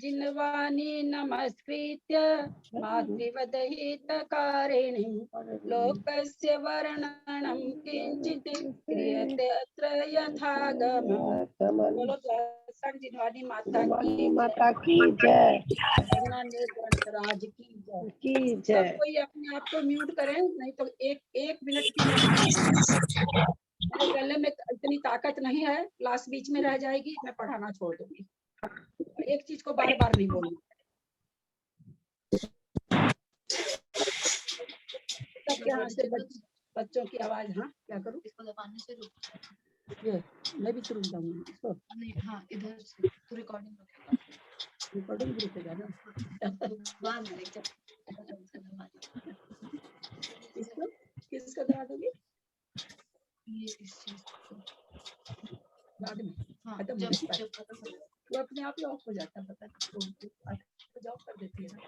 जिन्वानी नमस्कृत्य मातृवदहितकारिणीं लोकस्य वर्णनं किंचित् क्रियते अत्र यथागमम्। बोलो जिन्वानी माता की जय। ग्रंथराज की जय। सब कोई अपने आप को म्यूट करें, नहीं तो एक मिनट की मैं मेरे गले में इतनी ताकत नहीं है, क्लास बीच में रह जाएगी, मैं पढ़ाना छोड़ दूंगी। एक चीज को बार बार नहीं बोलना। सब यहाँ से बच्चों की आवाज। हाँ क्या करूँ? इसको दबाने से रुक ये मैं भी रुक जाऊंगी इसको। नहीं हाँ इधर से तो रिकॉर्डिंग रुकेगा ना। इसको किसको दबा दोगी? ये इस चीज को बाद में खत्म हो जाता है, वो अपने आप ही ऑफ हो जाता है। पता नहीं जॉब कर देती है ना।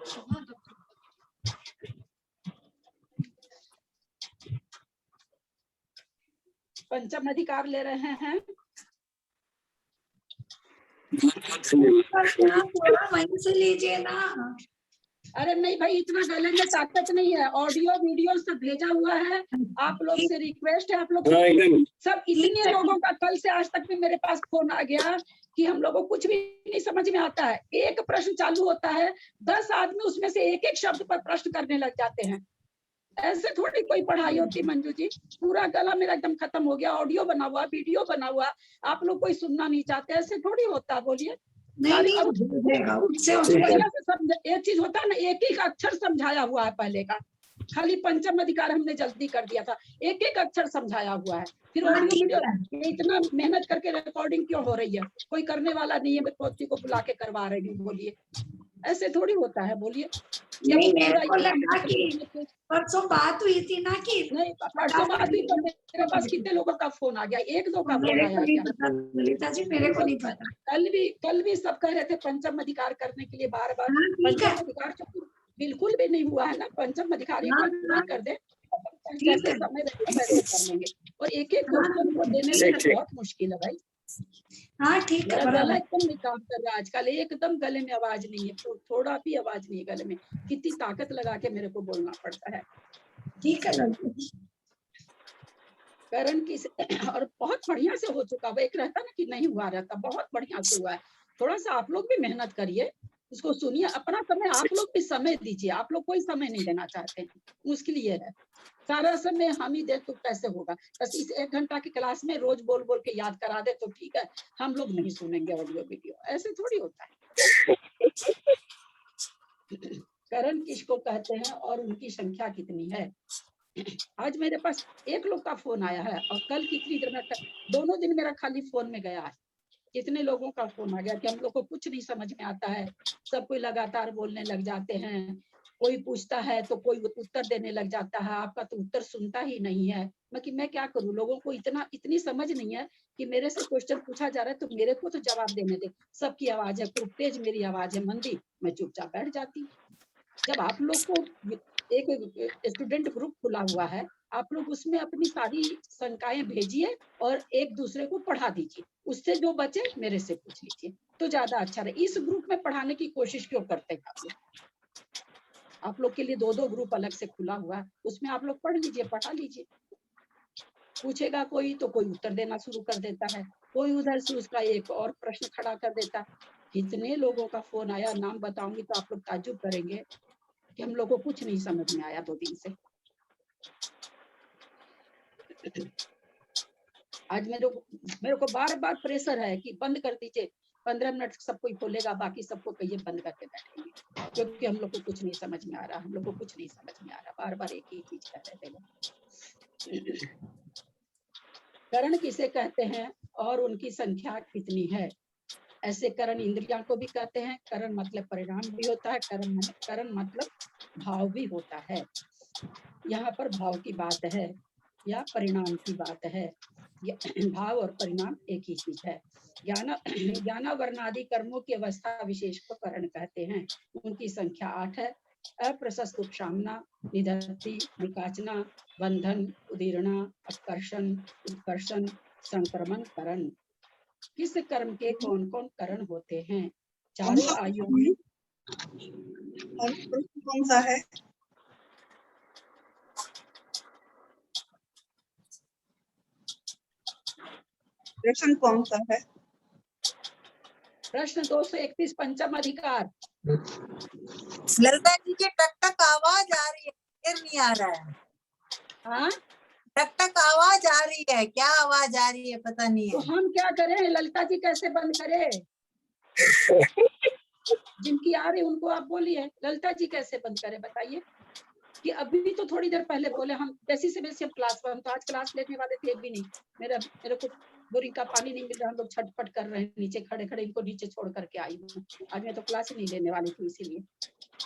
पंचम अधिकार ले रहे हैं। थोड़ा वहीं से लीजिए ना। अरे नहीं भाई, इतना गले में ताकत नहीं है। ऑडियो वीडियो सब भेजा हुआ है। आप लोग से रिक्वेस्ट है, आप लोग सब इतने लोगों का कल से आज तक में मेरे पास फोन आ गया कि हम लोगों को कुछ भी नहीं समझ में आता है। एक प्रश्न चालू होता है, 10 आदमी उसमें से एक एक शब्द पर प्रश्न करने लग जाते हैं। ऐसे थोड़ी कोई पढ़ाई होती मंजू जी। पूरा गला मेरा एकदम खत्म हो गया। ऑडियो बना हुआ, वीडियो बना हुआ, आप लोग कोई सुनना नहीं चाहते। ऐसे थोड़ी होता, बोलिए। एक चीज होता है ना, एक एक अक्षर समझाया हुआ है पहले का। खाली पंचम अधिकार हमने जल्दी कर दिया था, एक एक अक्षर समझाया हुआ है। फिर ऑडियो वीडियो इतना मेहनत करके रिकॉर्डिंग क्यों हो रही है? कोई करने वाला नहीं है, पोती को बुला के करवा रही हूँ। बोलिए, ऐसे थोड़ी होता है? बोलिए। नहीं, मेरे को लगा कि परसों बात हुई थी ना कि नहीं, परसों बात हुई तो मेरे पास कितने लोगों का फोन आ गया? एक दो का फोन आया क्या? ललिता जी मेरे को नहीं पता। कल भी सब कह रहे थे पंचम अधिकार करने के लिए बार बार। पंचम अधिकार तो बिल्कुल भी नहीं हुआ है ना। पंचम अधिकार एक बार कर दे, जैसे समय वैसे कर लेंगे। और एक एक क्वेश्चन को देने में बहुत मुश्किल है भाई। हाँ ठीक है। गला एकदम नहीं काम कर रहा आजकल, एकदम गले में आवाज नहीं है, तो थोड़ा भी आवाज नहीं है गले में। कितनी ताकत लगा के मेरे को बोलना पड़ता है। ठीक है करण की और बहुत बढ़िया से हो चुका। एक रहता ना कि नहीं हुआ रहता, बहुत बढ़िया से हुआ है। थोड़ा सा आप लोग भी मेहनत करिए, इसको सुनिए। अपना समय आप लोग भी समय दीजिए। आप लोग कोई समय नहीं देना चाहते हैं, मुश्किल ये है। सारा समय हम ही दे तो कैसे होगा? बस इस 1 घंटा की क्लास में रोज बोल बोल के याद करा दे तो ठीक है। हम लोग नहीं सुनेंगे ऑडियो वीडियो, ऐसे थोड़ी होता है। करण किसको कहते हैं और उनकी संख्या कितनी है? आज मेरे पास एक लोग का फोन आया है और कल कितनी देर में, दोनों दिन मेरा खाली फोन में गया है। कितने लोगों का फोन आ गया कि हम लोग को कुछ नहीं समझ में आता है। सब कोई लगातार बोलने लग जाते हैं। कोई पूछता है तो कोई उत्तर देने लग जाता है, आपका तो उत्तर सुनता ही नहीं है। मैं क्या करूं? लोगों को इतनी समझ नहीं है कि मेरे से क्वेश्चन पूछा जा रहा है तो मेरे को तो जवाब देने दे। सबकी आवाज है खूब तेज, मेरी आवाज है मंदी, मैं चुपचाप बैठ जाती। जब आप लोग को एक स्टूडेंट ग्रुप खुला हुआ है, आप लोग उसमें अपनी सारी शंकाएं भेजिए और एक दूसरे को पढ़ा दीजिए। उससे जो बचे मेरे से पूछ लीजिए तो ज्यादा अच्छा रहे। इस ग्रुप में पढ़ाने की कोशिश क्यों करते हैं आप लोग के लिए 2-2 ग्रुप अलग से खुला हुआ है, उसमें आप लोग पढ़ लीजिए, पढ़ा लीजिए। पूछेगा कोई तो कोई उत्तर देना शुरू कर देता है, कोई उधर से उसका एक और प्रश्न खड़ा कर देता है। कितने लोगों का फोन आया, नाम बताऊंगी तो आप लोग ताज्जुब करेंगे कि हम लोग को कुछ नहीं समझ में आया 2 दिन से। आज मेरे को बार बार प्रेशर है कि बंद कर दीजिए, 15 मिनट सब कोई खोलेगा, बाकी सबको कहिए बंद करके बैठेंगे, क्योंकि हम लोग को कुछ नहीं समझ में आ रहा। हम लोग को कुछ नहीं समझ में आ रहा, बार बार एक ही चीज कह रहे थे लोग। करण किसे कहते हैं और उनकी संख्या कितनी है? ऐसे करण इंद्रियां को भी कहते हैं। करण मतलब परिणाम भी होता है, करण मतलब भाव भी होता है। यहाँ पर भाव की बात है या परिणाम की बात है। भाव और परिणाम एक ही चीज है। ज्ञान वर्णादि कर्मों की अवस्था विशेष को करण कहते हैं। उनकी संख्या 8 है। अप्रशस्त उपशामना, निधत्ति, निकाचना, बंधन, उदीर्णा, अपकर्षण, उत्कर्षण, संक्रमण करण। किस कर्म के कौन कौन करण होते हैं? चारों आयु में कौन सा है? प्रश्न कौन सा है? प्रश्न 231 पंचम अधिकार। ललिता जी के टक टक आवाज आ रही है, फिर नहीं आ रहा है। हाँ, टक टक आवाज आ रही है, क्या आवाज आ रही है पता नहीं तो है। हम क्या करें? ललिता जी कैसे बंद करें? जिनकी आ रही उनको आप बोलिए, ललिता जी कैसे बंद करें बताइए। कि अभी तो थोड़ी देर पहले बोले हम जैसी से वैसे हम क्लास पर, हम तो आज क्लास लेने वाले थे, एक भी नहीं। मेरे को बोरिंग का पानी नहीं मिल रहा, हम लोग छटपट कर रहे हैं नीचे खड़े खड़े, इनको नीचे छोड़ करके आई हूँ। आज मैं तो क्लास ही नहीं लेने वाली थी, इसीलिए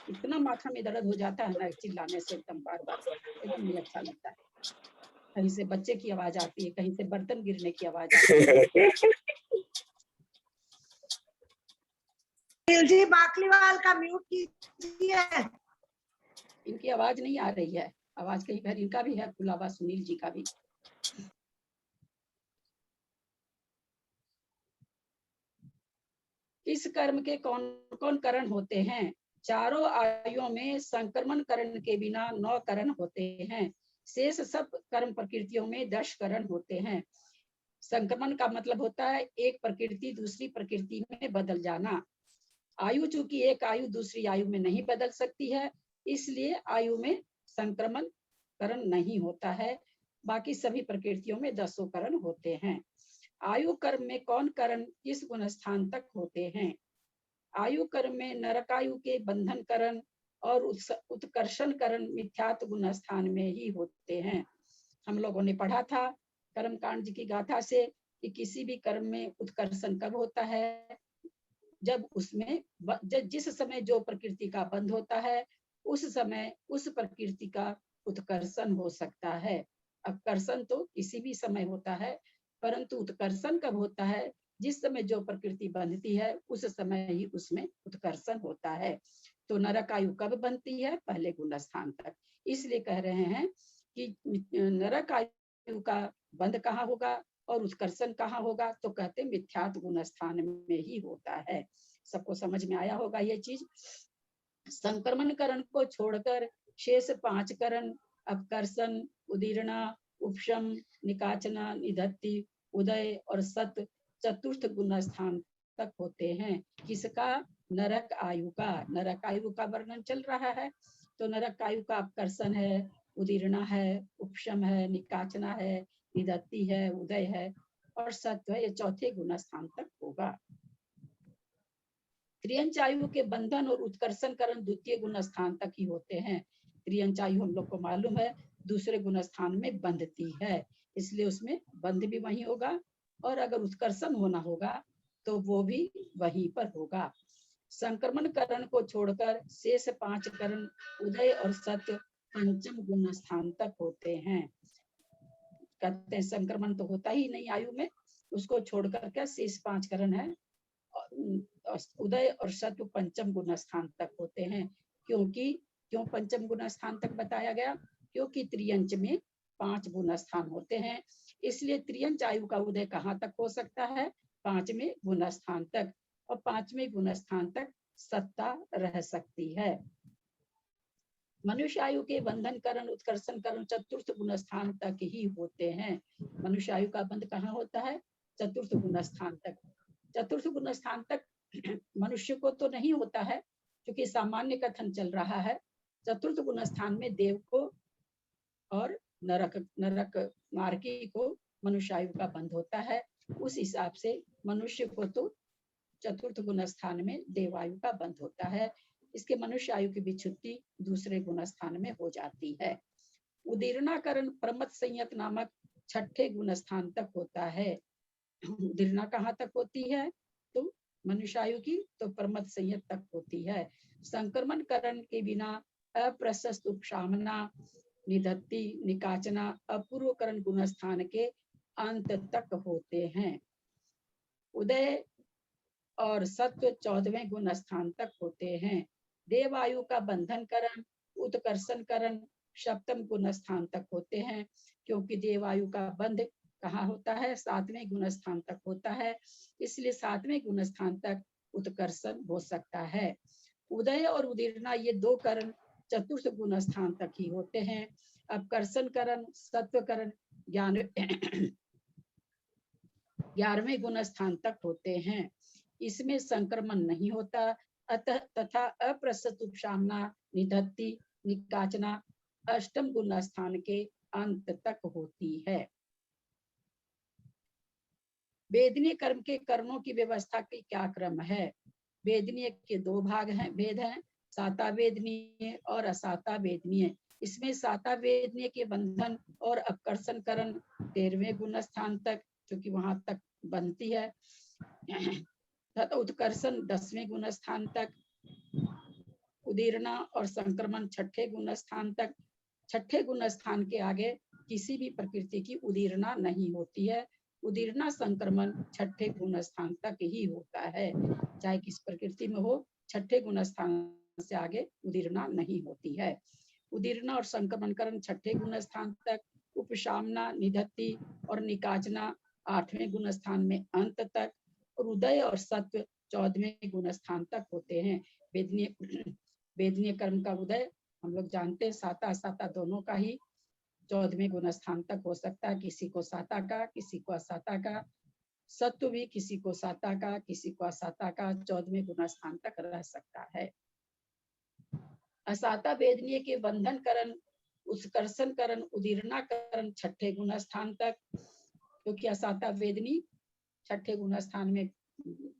इतना माथा में दर्द हो जाता है ना चिल्लाने से, एकदम बार बार एकदम नहीं अच्छा लगता है। कहीं से बच्चे की आवाज आती है, कहीं से बर्तन गिरने की आवाज आती है। जी बाकलीवाल का म्यूट कीजिए। इनकी आवाज नहीं आ रही है, आवाज कहीं पर इनका भी है खुला हुआ, सुनील जी का भी। इस कर्म के कौन कौन करण होते हैं? चारों आयुओं में संक्रमण करण के बिना 9 करण होते हैं। शेष सब कर्म प्रकृतियों में 10 करण होते हैं। संक्रमण का मतलब होता है एक प्रकृति दूसरी प्रकृति में बदल जाना। आयु चूंकि एक आयु दूसरी आयु में नहीं बदल सकती है, इसलिए आयु में संक्रमण करण नहीं होता है। बाकी सभी प्रकृतियों में 10 करण होते हैं। आयु कर्म में कौन करण किस गुण स्थान तक होते हैं? आयु कर्म में नरकायु के बंधन करण और उत्कर्षण करण मिथ्यात्व गुण स्थान में ही होते हैं। हम लोगों ने पढ़ा था कर्म कांड की गाथा से कि किसी भी कर्म में उत्कर्षण कब होता है? जब उसमें जिस समय जो प्रकृति का बंध होता है, उस समय उस प्रकृति का उत्कर्षण हो सकता है। अपकर्षण तो किसी भी समय होता है, परंतु उत्कर्षण कब होता है? जिस समय जो प्रकृति बंधती है उस समय ही उसमें उत्कर्षण होता है। तो नरक आयु कब बनती है? पहले गुण स्थान तक। इसलिए कह रहे हैं कि नरक आयु का बंध कहाँ होगा और उत्कर्षण कहाँ होगा? तो कहते मिथ्यात्व गुण स्थान में ही होता है। सबको समझ में आया होगा ये चीज। संक्रमण करण को छोड़कर शेष 5 करण अपकर्षण, उदीर्णा, उपशम, निकाचना, निधत्ति, उदय और सत चतुर्थ गुण स्थान तक होते हैं। किसका? नरक आयु का। नरक आयु का वर्णन चल रहा है। तो नरक आयु का अपकर्षण है, उदीर्णा है, उपशम है, निकाचना है, निधत्ति है, उदय है और सत्व है। ये चौथे गुण स्थान तक होगा। त्रियंच आयु के बंधन और उत्कर्षण करण द्वितीय गुण स्थान तक ही होते हैं। त्रियंच आयु हम लोग को मालूम है दूसरे गुण स्थान में बंधती है, इसलिए उसमें बंध भी वही होगा और अगर उत्कर्षण होना होगा तो वो भी वहीं पर होगा। संक्रमण करण को छोड़कर शेष 5 करण उदय और सत्य पंचम गुण स्थान तक होते हैं। कहते हैं संक्रमण तो होता ही नहीं आयु में, उसको छोड़कर क्या शेष 5 करण है उदय और सत्व पंचम गुण स्थान तक होते हैं। क्यों पंचम गुण स्थान तक बताया गया? क्योंकि त्रियंच में 5 गुण स्थान होते हैं, इसलिए त्रियंच आयु का उदय कहाँ तक हो सकता है? 5वें गुण स्थान तक, और 5वें गुण स्थान तक सत्ता रह सकती है। मनुष्य आयु के बंधन करण उत्कर्षण करण चतुर्थ गुण स्थान तक ही होते हैं। मनुष्य आयु का बंध कहाँ होता है? चतुर्थ गुण स्थान तक। चतुर्थ गुण स्थान तक मनुष्य को तो नहीं होता है, क्योंकि सामान्य कथन चल रहा है। चतुर्थ गुण स्थान में देव को और नरक मार्गी को मनुष्य आयु का बंध होता है। उस हिसाब से मनुष्य को तो चतुर्थ गुण स्थान में देवायु का बंध होता है। इसके मनुष्य आयु की विच्छुत्ति दूसरे गुण स्थान में हो जाती है। उदीर्णाकरण प्रमथ संयत नामक छठे गुण स्थान तक होता है। उदीर्णा कहाँ तक होती है? तो मनुष्य आयु की तो प्रमथ संयत तक होती है। संक्रमण करण के बिना अप्रशस्त उपशामना, निधत्ति, निकाचना अपूर्वकरण गुण स्थान के अंत तक होते हैं। उदय और सत्व 14वें गुण स्थान तक होते हैं। देवायु का बंधन करण उत्कर्षण करण सप्तम गुण स्थान तक होते हैं, क्योंकि देवायु का बंध कहाँ होता है? 7वें गुण स्थान तक होता है, इसलिए 7वें गुण स्थान तक उत्कर्षण हो सकता है। उदय और उदीर्णा ये दो करण चतुर्थ गुण स्थान तक ही होते हैं। अपकर्षण करण, सत्व करण 11वें गुण स्थान तक होते हैं। इसमें संक्रमण नहीं होता। अतः तथा अप्रसत उपशामना निधत्ति निकाचना अष्टम गुण स्थान के अंत तक होती है। वेदनीय कर्म के करणों की व्यवस्था की क्या क्रम है? वेदनीय के दो भाग हैं, भेद हैं, साता वेदनीय और असाता वेदनीय। इसमें साता वेदनीय के बंधन और अपकर्षण करण 13वें गुण स्थान तक, क्योंकि वहां तक बनती है, तथा उत्कर्षण 10वें गुण स्थान तक, उदीर्णा और संक्रमण 6ठे गुण स्थान तक। 6ठे गुण स्थान के आगे किसी भी प्रकृति की उदीर्णा नहीं होती है। उदीर्णा संक्रमण 6ठे गुण स्थान तक ही होता है, चाहे किस प्रकृति में हो, 6ठे गुण स्थान से आगे उदीर्णा नहीं होती है। उदीर्णा और संक्रमण करण 6ठे गुण स्थान तक, उपशामना निधत्ति और निकाचना 8वें गुण स्थान में अंत तक, और उदय और सत्व 14वें गुण स्थान तक होते हैं। वेदनीय कर्म का उदय हम लोग जानते हैं, साता असाता दोनों का ही 14वें गुण स्थान तक हो सकता है। किसी को साता का, किसी को असाता का। सत्व भी किसी को साता का, किसी को असाता का 14वें गुण स्थान तक रह सकता है। असाता वेदनीय के बंधन करण, उत्कर्षण करण, उदीर्णा करण 6ठे गुण स्थान तक, क्योंकि असाता वेदनी 6ठे गुण स्थान में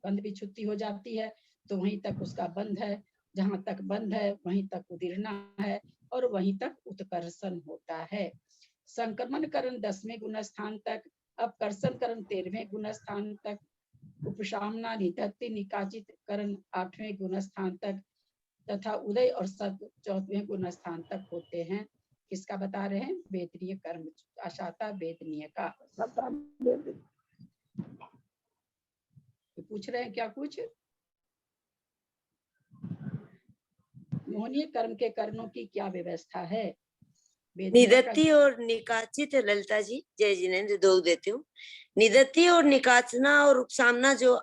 बंध विच्छुत्ति हो जाती है, तो वहीं तक उसका बंध है। जहां तक बंध है वहीं तक उदीर्णा है और वहीं तक उत्कर्षण होता है। संक्रमण करण 10वें गुण स्थान तक, अपकर्षण करण 13वें गुण स्थान तक, उपशामना निधत्ति निकाचित करण 8वें गुण स्थान तक, तथा उदय और सत्व 14वें गुण स्थान तक होते हैं। किसका बता रहे हैं? वेदनीय कर्म, असाता वेदनीय का। पूछ रहे हैं क्या कुछ? मोहनीय कर्म के कर्णों की क्या व्यवस्था है? निदत्ति और निकाचित, ललिता जी, जय जिनेन्द्र, दो देती हूँ। निदत्ति और निकाचना और उपसामना जो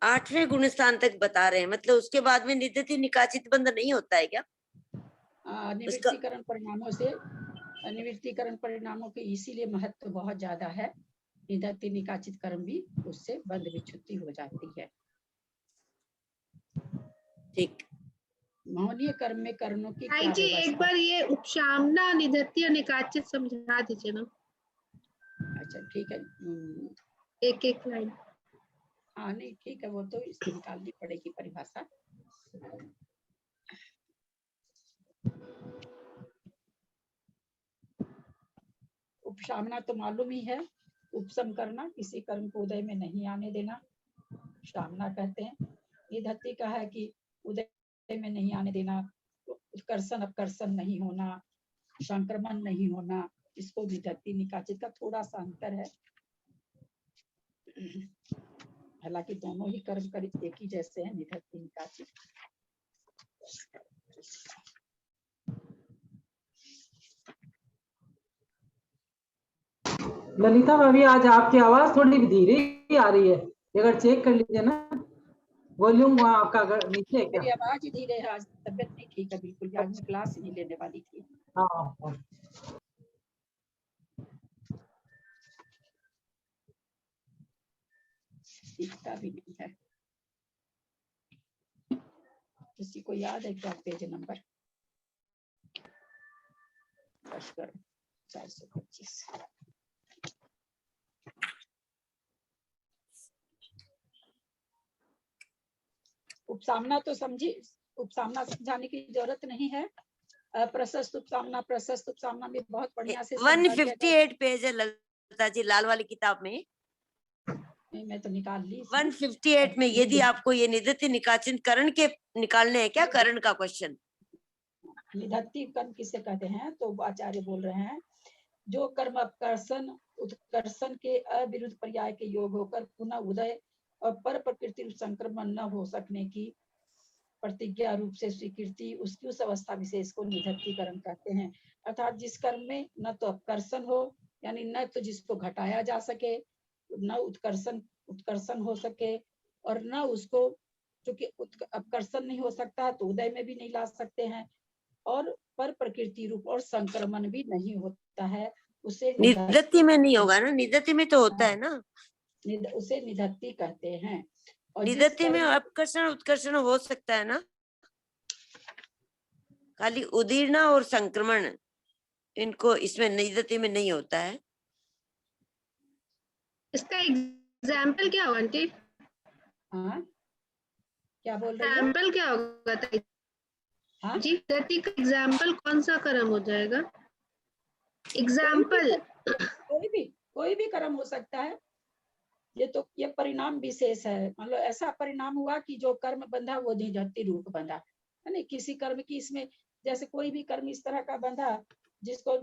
8वें गुण स्थान तक बता रहे हैं, मतलब उसके बाद में निदत्ति निकाचित बंध नहीं होता है क्या? निवृत्तिकरण परिणामों से, निवृत्तिकरण परिणामों के इसीलिए महत्व बहुत ज्यादा है। निदत्ति निकाचित कर्म भी उससे बंध विच्छुत्ति हो जाती है। ठीक। मोहनीय कर्म में कर्णों की क्या जी, एक बार ये उपशामना निदत्ति और निकाचित समझा दीजिए ना। अच्छा ठीक है, एक एक लाइन। हाँ नहीं ठीक है, वो तो इसकी निकालनी पड़ेगी परिभाषा। उपशामना तो मालूम ही है, उपशम करना, किसी कर्म को उदय में नहीं आने देना, शामना कहते हैं। निधत्ति का है कि उदय में नहीं आने देना, उत्कर्षण अपकर्षण नहीं होना, संक्रमण नहीं होना, इसको निधत्ति निकाचित का थोड़ा सा अंतर है। हालांकि दोनों ही कर्म करीब एक ही जैसे हैं, निधत्ति निकाचित। ललिता भाभी, आज आपकी आवाज थोड़ी धीरे आ रही है, अगर चेक कर लीजिए ना, वॉल्यूम वहाँ आपका नीचे है क्या? मेरी आवाज धीरे है, आज तबियत नहीं ठीक है बिल्कुल, आज मैं क्लास नहीं लेने वाली थी। हाँ, दिखता भी नहीं है। किसी को याद है क्या पेज नंबर? 425। उपसामना तो समझी, उपसामना समझाने की जरूरत नहीं है। प्रशस्त उपसामना, प्रशस्त उपसामना में बहुत बढ़िया से 158 पेज है ललिता जी, लाल वाली किताब में। नहीं, मैं तो निकाल ली 158 में। यदि आपको ये निदत्ति निकाचन करण के निकालने हैं क्या, करण का क्वेश्चन? निधत्ति कर्म किसे कहते हैं? तो आचार्य बोल रहे हैं, जो कर्म अपकर्षण उत्कर्षण के अविरुद्ध पर्याय के योग होकर पुनः उदय और पर प्रकृति संक्रमण न हो सकने की प्रतिज्ञा रूप से स्वीकृति, उसकी उस अवस्था विशेष को निधत्तीकरण कहते हैं। अर्थात जिस कर्म में न तो अपकर्षण हो, यानी न तो जिसको घटाया जा सके, न उत्कर्षण हो सके, और न उसको, चूंकि अपकर्षण नहीं हो सकता तो उदय में भी नहीं ला सकते हैं, और पर प्रकृति रूप और संक्रमण भी नहीं होता है, उसे निधत्ति में नहीं होगा ना, निधत्ति में तो होता है ना, उसे निधत्ति कहते हैं। और जिस निधत्ति में कर्म अपकर्षण उत्कर्षण हो सकता है ना, खाली उदीर्णा और संक्रमण इनको इसमें निधत्ति में नहीं होता है। इसका एग्जाम्पल क्या होगा आंटी? हाँ, क्या बोल रही है? एग्जाम्पल क्या होगा ताई हाँ, जी? गति का एग्जाम्पल कौन सा कर्म हो जाएगा? एग्जाम्पल कोई भी कर्म हो सकता है। ये परिणाम विशेष है। मान लो ऐसा परिणाम हुआ कि जो कर्म बंधा वो निधत्ति रूप बंधा, है ना। किसी कर्म की इसमें जैसे कोई भी कर्म इस तरह का बंधा जिसको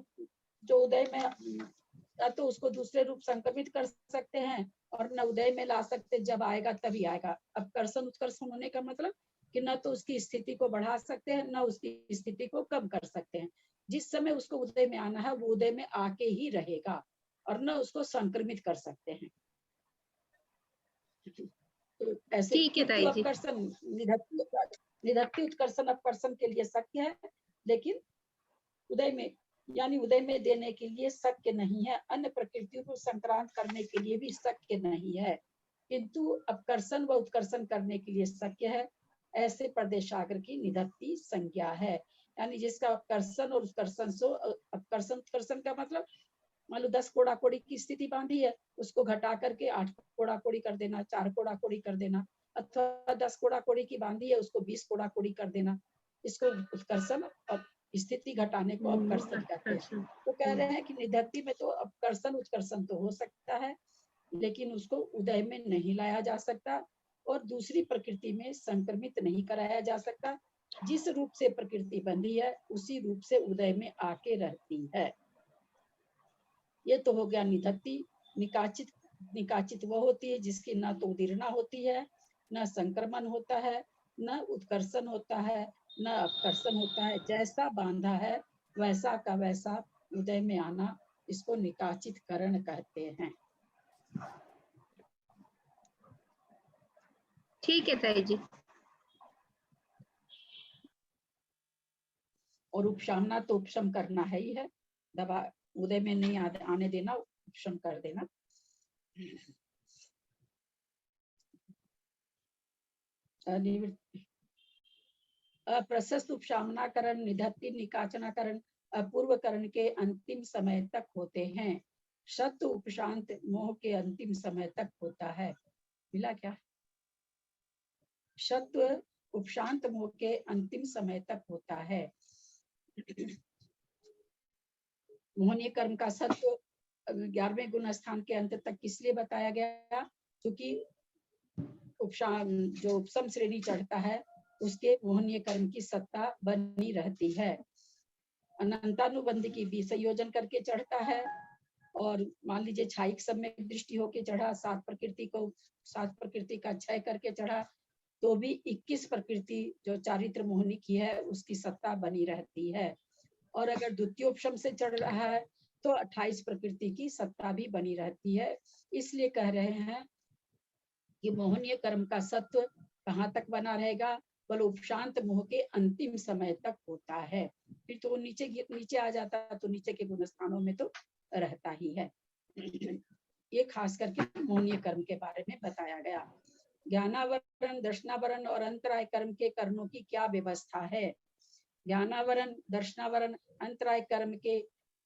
जो उदय में या तो उसको दूसरे रूप संक्रमित कर सकते हैं और न उदय में ला सकते, जब आएगा तभी आएगा। अब कर्षण उत्कर्षण होने का मतलब कि न तो उसकी स्थिति को बढ़ा सकते हैं न उसकी स्थिति को कम कर सकते हैं। जिस समय उसको उदय में आना है वो उदय में आके ही रहेगा और न उसको संक्रमित कर सकते हैं। तो ऐसे ठीक है ताई जी। अपकर्षण निधत्ति उत्कर्षण अपकर्षण के लिए शक्य है, लेकिन उदय में यानी उदय में देने के लिए शक्य नहीं है। अन्य प्रकृतियों को संक्रांत करने के लिए भी शक्य नहीं है, किंतु अपकर्षण व उत्कर्षण करने के लिए शक्य है। ऐसे प्रदेशाग्र की निधत्ति संज्ञा है, यानी जिसका अपकर्षण और उत्कर्षण से, अपकर्षण उत्कर्षण का मतलब मान लो 10 कोड़ा कोड़ी की स्थिति बांधी है, उसको घटा करके 8 कोड़ा कोड़ी कर देना, 4 कोड़ा कोड़ी कर देना, अथवा 10 कोड़ा कोड़ी की बांधी है उसको 20 कोड़ा कोड़ी कर देना, इसको उत्कर्षण और स्थिति घटाने को अपकर्षण कहते हैं। तो कह रहे हैं कि निधत्ति में तो अपकर्षण उत्कर्षण तो हो सकता है, लेकिन उसको उदय में नहीं लाया जा सकता और दूसरी प्रकृति में संक्रमित नहीं कराया जा सकता। जिस रूप से प्रकृति बंधी है उसी रूप से उदय में आके रहती है। ये तो हो गया निधत्ति। निकाचित, निकाचित वह होती है जिसकी न तो उदीर्णा होती है, न संक्रमण होता है, न उत्कर्षण होता है, न अपकर्षण होता है। जैसा बांधा है वैसा का वैसा उदय में आना, इसको निकाचित करण कहते हैं। ठीक है ताई जी। और उपशामना तो उपशम करना है ही है, दबा उदय में नहीं आने देना, उपशम कर देना। अप्रशस्त उपशामनाकरण निधत्ति निकाचनाकरण अपूर्वकरण के अंतिम समय तक होते हैं। शत उपशांत मोह के अंतिम समय तक होता है। मिला क्या? शत उपशांत मोह के अंतिम समय तक होता है। मोहनीय कर्म का सत्व 11वें गुण स्थान के अंत तक किसलिए बताया गया? क्योंकि जो उपशम श्रेणी चढ़ता है उसके मोहनीय कर्म की सत्ता बनी रहती है। अनंतानुबंध की भी संयोजन करके चढ़ता है, और मान लीजिए छायिक सम्यक दृष्टि होके चढ़ा, 7 प्रकृति का क्षय करके चढ़ा, तो भी 21 प्रकृति जो चारित्र मोहनी की है उसकी सत्ता बनी रहती है। और अगर द्वितीयोपशम से चढ़ रहा है तो 28 प्रकृति की सत्ता भी बनी रहती है। इसलिए कह रहे हैं कि मोहनीय कर्म का सत्व कहाँ तक बना रहेगा? बल उपशांत मोह के अंतिम समय तक होता है। फिर तो वो नीचे आ जाता है, तो नीचे के गुण स्थानों में तो रहता ही है। ये खास करके मोहनीय कर्म के बारे में बताया गया। ज्ञानावरण, दर्शनावरण और अंतराय कर्म के कर्णों की क्या व्यवस्था है? ज्ञानावरण, दर्शनावरण, अंतराय कर्म के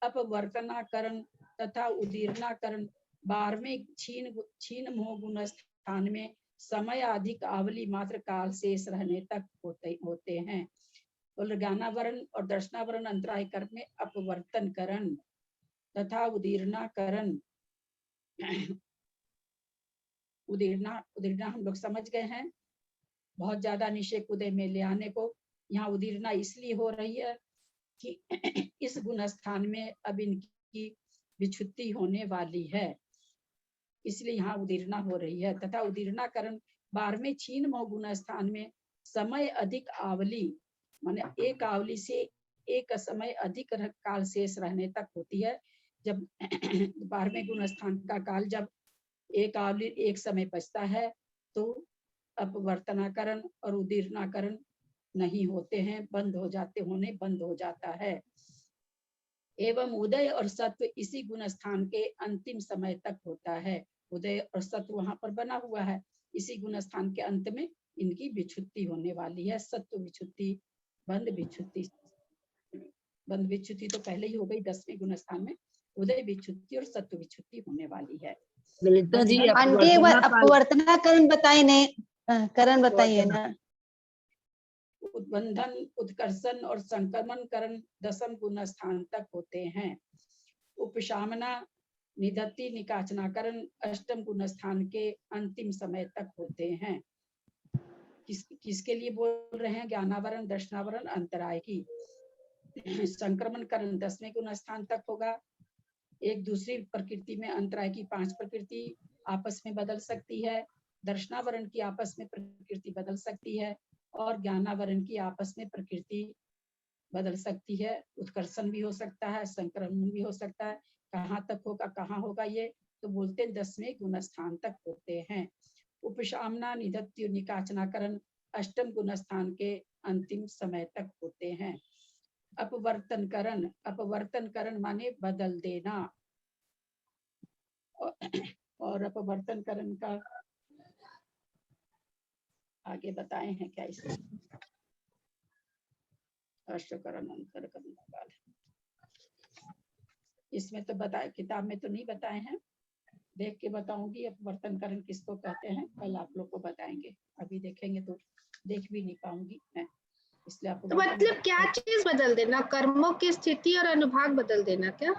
अपवर्तनाकरण तथा उदीर्णाकरण 12वें क्षीण मोह गुण स्थान में समय अधिक आवली मात्र काल शेष रहने तक होते हैं। बोल ज्ञानावरण और दर्शनावरण अंतराय कर्म में अपवर्तनकरण तथा उदीर्णाकरण, उदीर्णा हम लोग समझ गए हैं, बहुत ज्यादा निषेक उदय में ले आने को। यहाँ उदीर्णा इसलिए हो रही है कि इस गुण स्थान में अब इनकी विच्छुत्ति होने वाली है, इसलिए यहाँ उदीर्णा हो रही है। तथा उदीर्णाकरण 12वें क्षीण मोह गुण स्थान में समय अधिक आवली, माने एक आवली से एक समय अधिक काल शेष रहने तक होती है। जब 12वें गुण स्थान का काल जब एक आवली एक समय बचता है तो अपवर्तनाकरण और उदीर्णाकरण नहीं होते हैं, बंद हो जाता है। एवं उदय और सत्व इसी गुण स्थान के अंतिम समय तक होता है। उदय और सत्व वहां पर बना हुआ है, इसी गुण स्थान के अंत में इनकी विच्छुत्ति होने वाली है। सत्व विच्छुत्ति, बंध विच्छुत्ति तो पहले ही हो गई 10वें गुण स्थान में। उदय विच्छुत्ति और सत्व विच्छुत्ति होने वाली है। ललिता जी आंटी एक बार अपवर्तनाकरण बताइए ने, करण बताइए ना। उद्बंधन, उत्कर्षण और संक्रमण करण 10वें गुण स्थान तक होते हैं। उपशामना, निधत्ति, निकाचनाकरण 8वें गुण स्थान के अंतिम समय तक होते हैं। किसके लिए बोल रहे हैं? ज्ञानावरण, दर्शनावरण, अंतराय की। संक्रमण करण 10वें गुण स्थान तक होगा। एक दूसरी प्रकृति में अंतराय की 5 प्रकृति आपस में बदल सकती है। दर्शनावरण की आपस में प्रकृति बदल सकती है और ज्ञानावरण की आपस में प्रकृति बदल सकती है। उत्कर्षण भी हो सकता है, संक्रमण भी हो सकता है। कहाँ तक होगा, कहाँ होगा, ये तो बोलते हैं 10वें गुण स्थान तक होते हैं। उपशामना, निधत्ति, निकाचनाकरण 8वें गुण स्थान के अंतिम समय तक होते हैं। अपवर्तनकरण, अपवर्तनकरण माने बदल देना, और अपवर्तनकरण का आगे बताए हैं क्या इसमें? अष्टकरण, अंतरकरण, इसमें तो बताए, किताब में तो नहीं बताए हैं, देख के बताऊंगी। अपवर्तनकरण किसको कहते हैं कल आप लोग को बताएंगे, अभी देखेंगे तो देख भी नहीं पाऊंगी मैं, इसलिए आपको तो मतलब क्या चीज बदल देना? कर्मों की स्थिति और अनुभाग बदल देना क्या?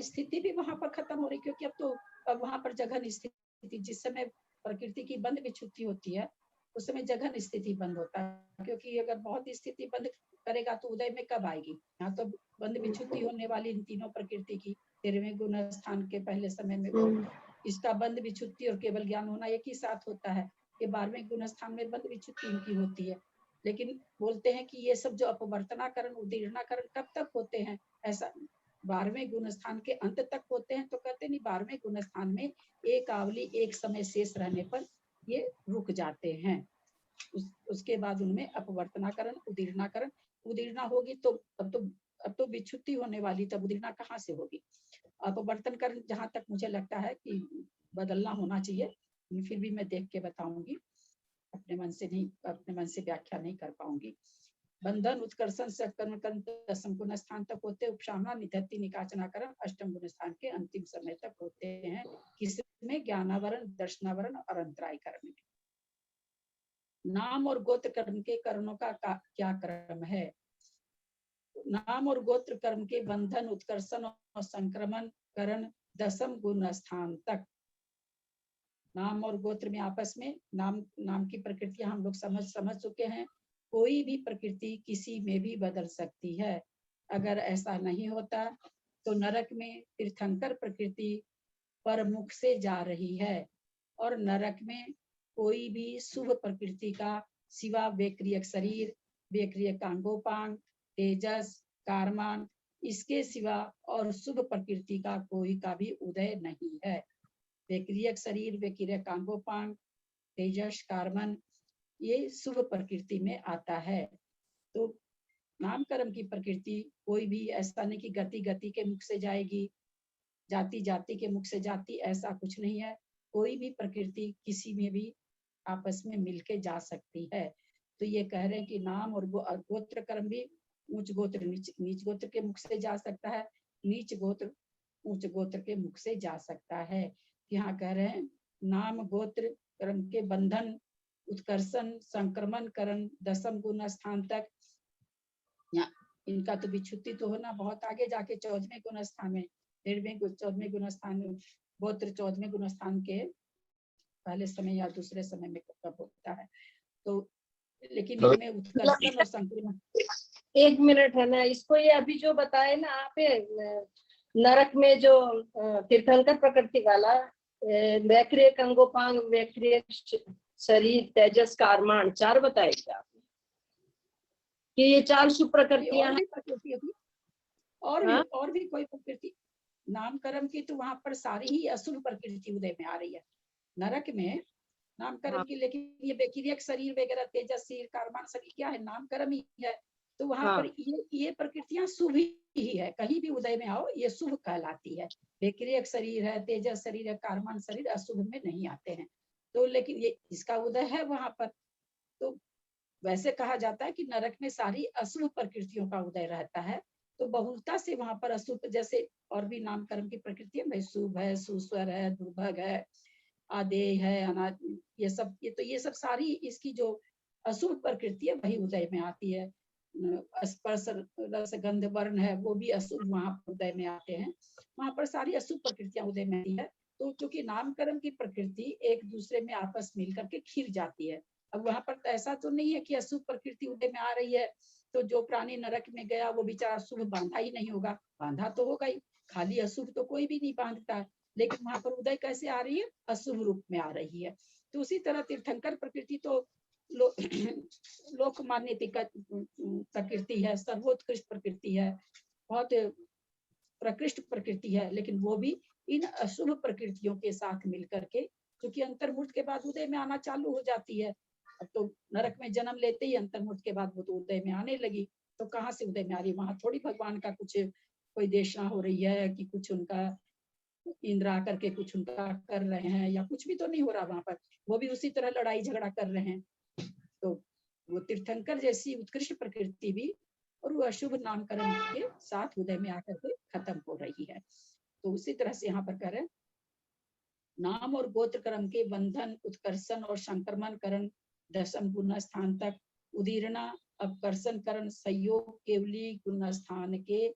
स्थिति भी वहां पर खत्म हो रही, क्योंकि अब वहां पर जघन स्थिति, जिस समय प्रकृति की बंद विच्छुत्ति होती है उस समय जघन स्थिति बंद होता है। क्योंकि अगर बहुत स्थिति बंद करेगा तो उदय में कब आएगी? यहाँ तो बंद विच्छुत्ति होने वाली इन तीनों प्रकृति की 13वें गुण स्थान के पहले समय में इसका बंद विच्छुत्ति और केवल ज्ञान होना एक ही साथ होता है। ये 12वें गुण स्थान में बंद विच्छुत्ति इनकी होती है। लेकिन बोलते हैं कि ये सब जो अपवर्तनाकरण, उदीर्णाकरण कब तक होते हैं? ऐसा 12वें गुण स्थान के अंत तक होते हैं। तो कहते नहीं, 12वें गुण स्थान में एक आवली एक समय शेष रहने पर ये रुक जाते हैं। उसके बाद उनमें अपवर्तनाकरण, उदीर्णाकरण, उदीर्णा होगी तो अब तो विच्छुत्ति होने वाली, तब उदीर्णा कहाँ से होगी? अपवर्तनकरण जहां तक मुझे लगता है कि बदलना होना चाहिए, फिर भी मैं देख के बताऊंगी, अपने मन से व्याख्या नहीं कर पाऊंगी। बंधन, उत्कर्षण, संक्रमण 10वें गुण स्थान तक होते हैं। उपशामना, निधत्ति, निकाचनाकरण 8वें गुण स्थान के अंतिम समय तक होते हैं। किसमें? ज्ञानावरण, दर्शनावरण और अंतराय करण में। नाम और गोत्र कर्म के करणों का क्या क्रम है? नाम और गोत्र कर्म के बंधन, उत्कर्षण और संक्रमण करण 10वें गुण स्थान तक। नाम और गोत्र में आपस में नाम की प्रकृतियां हम लोग समझ चुके हैं। कोई भी प्रकृति किसी में भी बदल सकती है। अगर ऐसा नहीं होता तो नरक में तीर्थंकर प्रकृति पर मुख से जा रही है, और नरक में कोई भी शुभ प्रकृति का सिवा वेक्रियक शरीर, वेक्रियक कांगोपांग, तेजस, कारमान, इसके सिवा और शुभ प्रकृति का कोई का भी उदय नहीं है। वेक्रियक शरीर, वेक्रियक कांगोपांग, तेजस, कारमन, ये शुभ प्रकृति में आता है। तो नाम कर्म की प्रकृति कोई भी ऐसा नहीं कि गति गति के मुख से जाएगी, जाति जाति के मुख से जाती, ऐसा कुछ नहीं है। कोई भी प्रकृति किसी में भी आपस में मिलके जा सकती है। तो ये कह रहे हैं कि नाम और गोत्र कर्म भी ऊंच गोत्र नीच गोत्र के मुख से जा सकता है, नीच गोत्र ऊंच गोत्र के मुख से जा सकता है। यहाँ कह रहे हैं नाम गोत्र कर्म के बंधन, उत्कर्षण, संक्रमण करण 10वें गुण स्थान तक, इनका तो विच्छुत्ति तो होना बहुत आगे जाके 14वें गुण स्थान में, 14वें गुण स्थान में गोत्र 14वें गुण स्थान के पहले समय या दूसरे समय में कब होता है। तो लेकिन इनमें उत्कर्षण और संक्रमण, 1 मिनट है ना, इसको ये अभी जो बताए ना आप, नरक में जो तीर्थंकर प्रकृति वाला वैक्रिय कंगोपांग, वैक्रिय शरीर, तेजस, कारमान 4 बताए क्या आपने कि ये 4 शुभ प्रकृतियां हैं? और भी कोई प्रकृति नाम कर्म की तो वहां पर सारी ही अशुभ प्रकृति उदय में आ रही है। नरक में नामकरण हाँ। की, लेकिन ये बेक्रियक शरीर वगैरह, तेजस शरीर, कार्बन शरीर क्या है, नामकरण ही है। तो वहां हाँ। पर ये प्रकृतियां शुभ ही है, कहीं भी उदय में आओ ये शुभ कहलाती है। बेक्रियक शरीर है, तेजस शरीर है, कार्बन शरीर अशुभ में नहीं आते हैं। तो लेकिन ये इसका उदय है वहां पर। तो वैसे कहा जाता है कि नरक में सारी अशुभ प्रकृतियों का उदय रहता है। तो बहुलता से वहां पर अशुभ, जैसे और भी नामकरण की प्रकृति है, शुभ है, सुस्वर है, दुर्भग है, आदेय है, अनाद, ये सब, ये सब सारी इसकी जो अशुभ प्रकृति है वही उदय में आती है। स्पर्श रस गंध वर्ण है, वो भी अशुभ वहां पर उदय में आते हैं। वहां पर सारी अशुभ प्रकृतियां उदय में आती है। तो चूंकि नामकरण की प्रकृति एक दूसरे में आपस मिल करके खिर जाती है। अब वहां पर ऐसा तो नहीं है कि अशुभ प्रकृति उदय में आ रही है तो जो प्राणी नरक में गया वो बेचारा शुभ बांधा ही नहीं होगा, बांधा तो होगा ही, खाली अशुभ तो कोई भी नहीं बांधता है। लेकिन वहां पर उदय कैसे आ रही है, अशुभ रूप में आ रही है। तो उसी तरह तीर्थंकर प्रकृति तो लोकमान्य प्रकृति है, सर्वोत्कृष्ट प्रकृति है, बहुत प्रकृष्ट प्रकृति है, लेकिन वो भी इन अशुभ प्रकृतियों के साथ मिलकर के, क्योंकि अंतर्मुक्त के बाद उदय में आना चालू हो जाती है। अब तो नरक में जन्म लेते ही अंतर्मुक्त के बाद वो तो उदय में आने लगी। तो कहाँ से उदय में आ रही है, वहां थोड़ी भगवान का कुछ कोई देशना हो रही है कि कुछ उनका इंद्र आकर के कुछ उनका कर रहे हैं, या कुछ भी तो नहीं हो रहा वहां पर। वो भी उसी तरह लड़ाई झगड़ा कर रहे हैं। तो वो तीर्थंकर जैसी उत्कृष्ट प्रकृति भी और वो अशुभ नामकरण के साथ उदय में आकर के खत्म हो रही है। तो उसी तरह से यहाँ पर कह रहे हैं, नाम और गोत्र क्रम के बंधन, उत्कर्षण और संक्रमण करण, दशम गुण स्थान तक उदीर्णा, अपकर्षण करण, संयोग केवली गुण स्थान के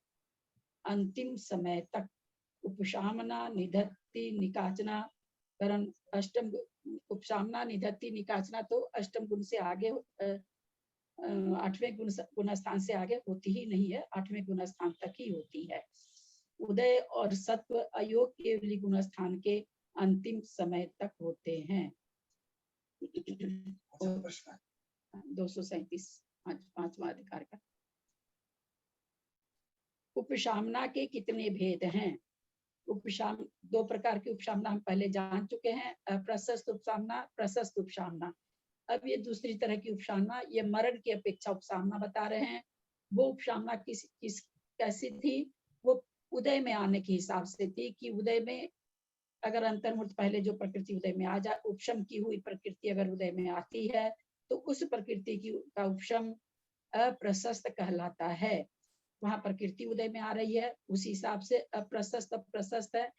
अंतिम समय तक उपशामना, निधत्ति, निकाचना करण, अष्टम उपशामना, निधत्ति, निकाचना तो अष्टम गुण से आगे, 8वें गुण स्थान से आगे होती ही नहीं है, 8वें गुण स्थान तक ही होती है। उदय और सत्व अयोग केवली गुण स्थान के अंतिम समय तक होते हैं। 237 पांचवा अधिकार का। उपशामना के कितने भेद हैं? उपशाम, दो प्रकार की उपशामना हम पहले जान चुके हैं, अप्रशस्त उपशामना, प्रशस्त उपशामना। अब ये दूसरी तरह की उपशामना, ये मरण की अपेक्षा उपशामना बता रहे हैं। वो उपशामना किस कैसी थी? वो उदय में आने के हिसाब से थी कि उदय में अगर अंतर्मुक्त पहले जो प्रकृति उदय में आ जाए, उपशम की हुई प्रकृति अगर उदय में आती है तो उस प्रकृति की का उपशम अप्रशस्त कहलाता है। वहां प्रकृति उदय में आ रही है, उस हिसाब से अप्रशस्त प्रशस्त है।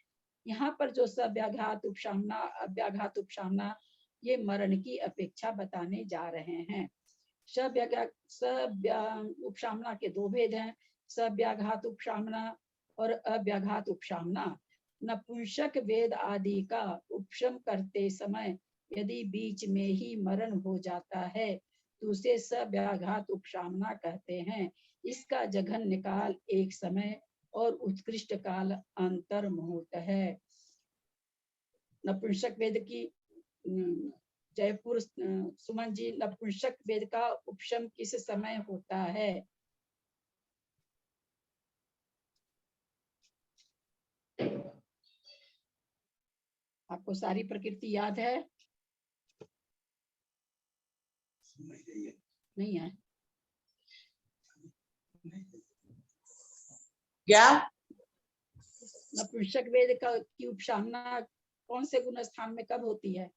यहाँ पर जो सव्याघात उपशामना, अव्याघात उपशामना, ये मरण की अपेक्षा बताने जा रहे हैं। उपशामना के दो भेद हैं, सव्याघात उपशामना और अव्याघात उपशामना। नपुंसक वेद आदि का उपशम करते समय यदि बीच में ही मरण हो जाता है तो उसे सव्याघात उपशामना कहते हैं। इसका जघन्य काल एक समय और उत्कृष्ट काल अंतर मुहूर्त है। नपुंसक वेद की जयपुर सुमन जी, नपुंसक वेद का उपशम किस समय होता है? आपको सारी प्रकृति याद है? नहीं है क्या? नपुंसक वेद का की उपशामना कौन से गुण स्थान में कब होती है?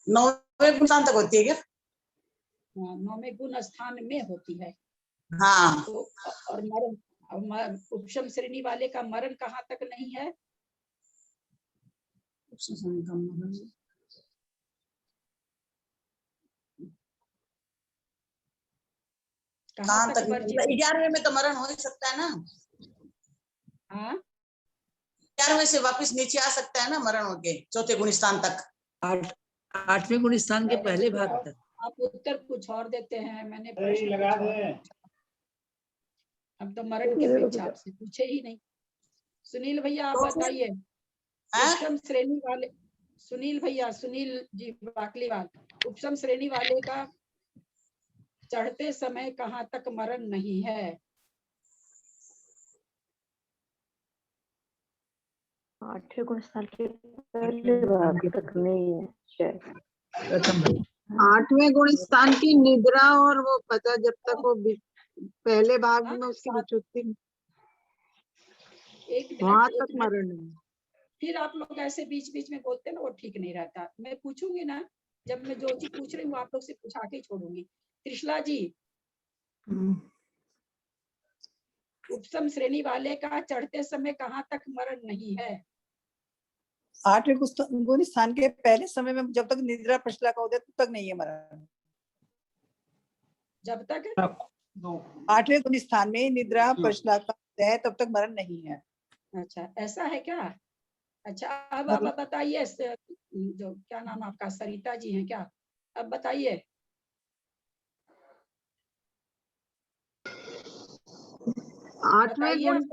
नौवें गुण स्थान तक होती है क्या? हाँ, 9वें गुण स्थान में होती है। हाँ। तो और मरण, उपशम श्रेणी वाले का मरण कहाँ तक नहीं है? कहाँ तक? 11वें में तो मरण हो ही सकता है ना। हाँ, 11वें से वापस नीचे आ सकता है ना मरण होके, चौथे गुण स्थान तक। 8वें गुण स्थान के पहले भाग तक। आप उत्तर कुछ और देते हैं, मैंने प्रश्न लगा दे। अब तो मरण की अपेक्षा आपसे पूछे ही नहीं। सुनील भैया आप बताइए, उपशम श्रेणी वाले, सुनील भैया, सुनील जी बाकलीवाल, उपशम श्रेणी वाले का चढ़ते समय कहाँ तक मरण नहीं है? 8वें गुण स्थान के पहले भाग तक नहीं है शायद। प्रथम भाग। 8वें गुण स्थान की निद्रा और वो पता जब तक वो पहले भाग में उसकी विच्युति एक वहां मिनट, तक मरण नहीं। फिर आप लोग ऐसे बीच बीच में बोलते हैं ना, वो ठीक नहीं रहता। मैं पूछूंगी ना, जब मैं जो चीज पूछ रही हूँ आप लोग से पूछा के छोड़ूंगी। त्रिशला जी, उपसम श्रेणी वाले का चढ़ते समय कहाँ तक मरण नहीं है? 8वें गुण स्थान के पहले समय में जब तक निद्रा प्रचला का उदय तब तक नहीं है मरण। जब तक 8वें गुण स्थान में निद्रा प्रचला का उदय तब तक मरण नहीं है। अच्छा, ऐसा है क्या? अच्छा, अब आप बताइए, जो क्या नाम आपका, सरिता जी हैं क्या? अब बताइए। 8वें गुण,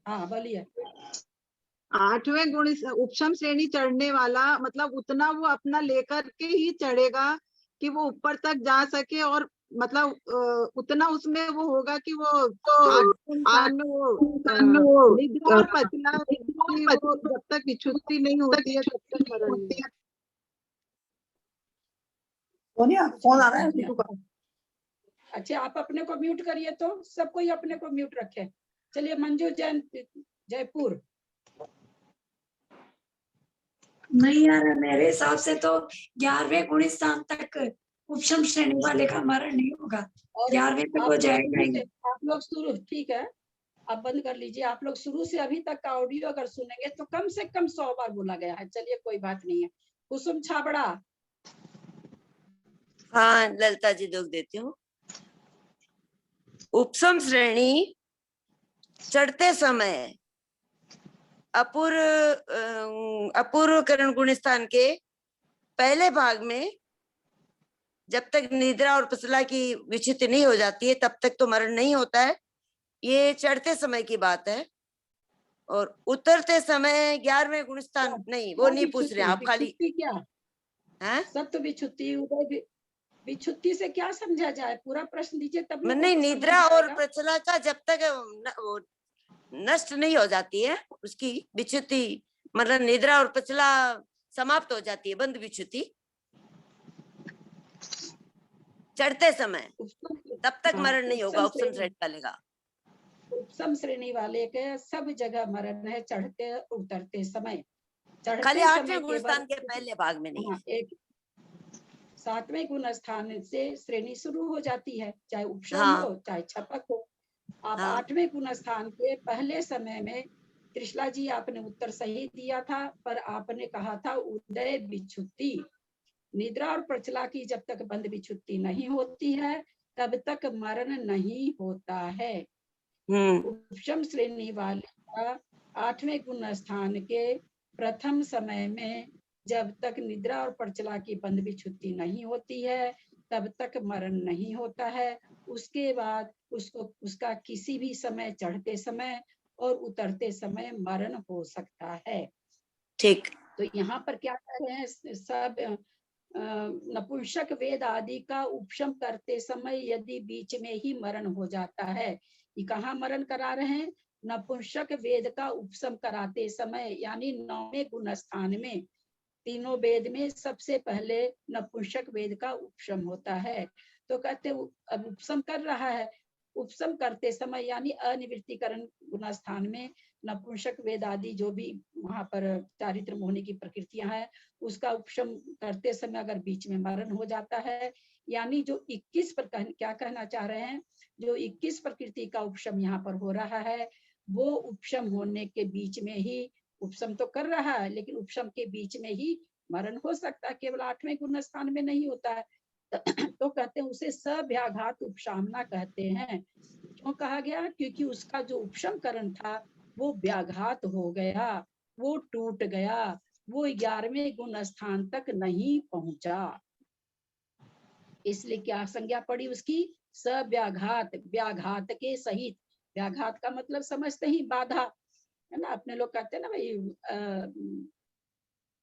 हाँ बोलिए। 8वें गुण उपशम श्रेणी चढ़ने वाला मतलब उतना वो अपना लेकर के ही चढ़ेगा कि वो ऊपर तक जा सके, और मतलब उतना उसमें वो होगा कि वो में वो निद्रा और पचला की वो जब तक विच्युति नहीं होती है तब तक मरण नहीं। सोनिया फोन आ रहा है नीतू का। अच्छा, आप अपने को म्यूट करिए, तो सब कोई अपने को म्यूट रखे। चलिए, मंजू जैन जयपुर। नहीं यार, मेरे हिसाब से तो 11वें गुण स्थान तक उपशम श्रेणी वाले का मरण नहीं होगा। 11वें तक हो जाएगा। आप लोग शुरू, ठीक है, आप बंद कर लीजिए। आप लोग शुरू से अभी तक का ऑडियो अगर सुनेंगे तो कम से कम 100 बार बोला गया है। चलिए, कोई बात नहीं है। कुसुम छाबड़ा। हाँ ललिता जी, दुख देती हूँ। उपसम श्रेणी चढ़ते समय अपूर्व करण गुण स्थान के पहले भाग में जब तक निद्रा और पचला की विच्युति नहीं हो जाती है तब तक तो मरण नहीं होता है। ये चढ़ते समय की बात है। और उतरते समय 11वें गुण स्थान नहीं, वो नहीं पूछ रहे आप, खाली क्या है सब तो विच्युति उदय विच्युति से क्या समझा जाए, पूरा प्रश्न दीजिए तब नहीं। निद्रा और प्रचला का जब तक नष्ट नहीं हो जाती है उसकी विच्युति, मतलब निद्रा और प्रचला समाप्त हो जाती है, बंद विच्युति चढ़ते समय, तब तक मरण नहीं होगा उपसम श्रेणी वाले का। उपसम श्रेणी वाले के सब जगह मरण है, चढ़ते उतरते समय। खाली 8वें गुण स्थान के पहले भाग में नहीं। एक 7वें गुण स्थान से श्रेणी शुरू हो जाती है, चाहे उपशम हो चाहे छपक हो। आप 8वें गुण स्थान के पहले समय में, त्रिशला जी आपने उत्तर सही दिया था, पर आपने कहा था उदय विच्युति। निद्रा और प्रचला की जब तक बंद विच्युति नहीं होती है तब तक मरण नहीं होता है। उपशम श्रेणी वाले का 8वें गुण स्थान के प्रथम समय में जब तक निद्रा और प्रचला की बंद विच्युति नहीं होती है तब तक मरण नहीं होता है। उसके बाद उसका किसी भी समय, चढ़ते समय और उतरते समय मरण हो सकता है। ठीक। तो यहाँ पर क्या कह रहे हैं, सब नपुंसक वेद आदि का उपशम करते समय यदि बीच में ही मरण हो जाता है, ये कहाँ मरण करा रहे हैं? नपुंसक वेद का उपशम कराते समय, यानी 9वें गुण स्थान में। तीनों वेद में सबसे पहले नपुंसक वेद का उपशम होता है। तो कहते अब उपशम कर रहा है, उपशम करते समय यानी अनिवृत्तिकरण गुण स्थान में नपुंसक वेद आदि जो भी वहां पर चारित्र होने की प्रकृतियां हैं उसका उपशम करते समय अगर बीच में मरण हो जाता है, यानी जो 21 पर क्या कहना चाह रहे हैं, जो 21 प्रकृति का उपशम यहाँ पर हो रहा है वो उपशम होने के बीच में ही, उपशम तो कर रहा है लेकिन उपशम के बीच में ही मरण हो सकता है, केवल 8वें गुण स्थान में नहीं होता है। तो कहते हैं उसे सव्याघात उपशामना कहते हैं। क्यों कहा गया? क्योंकि उसका जो उपशम करण था वो व्याघात हो गया, वो टूट गया, वो 11वें गुण स्थान तक नहीं पहुंचा। इसलिए क्या संज्ञा पड़ी उसकी? सव्याघात, व्याघात के सहित। व्याघात का मतलब समझते ही बाधा है ना, अपने लोग कहते हैं ना भाई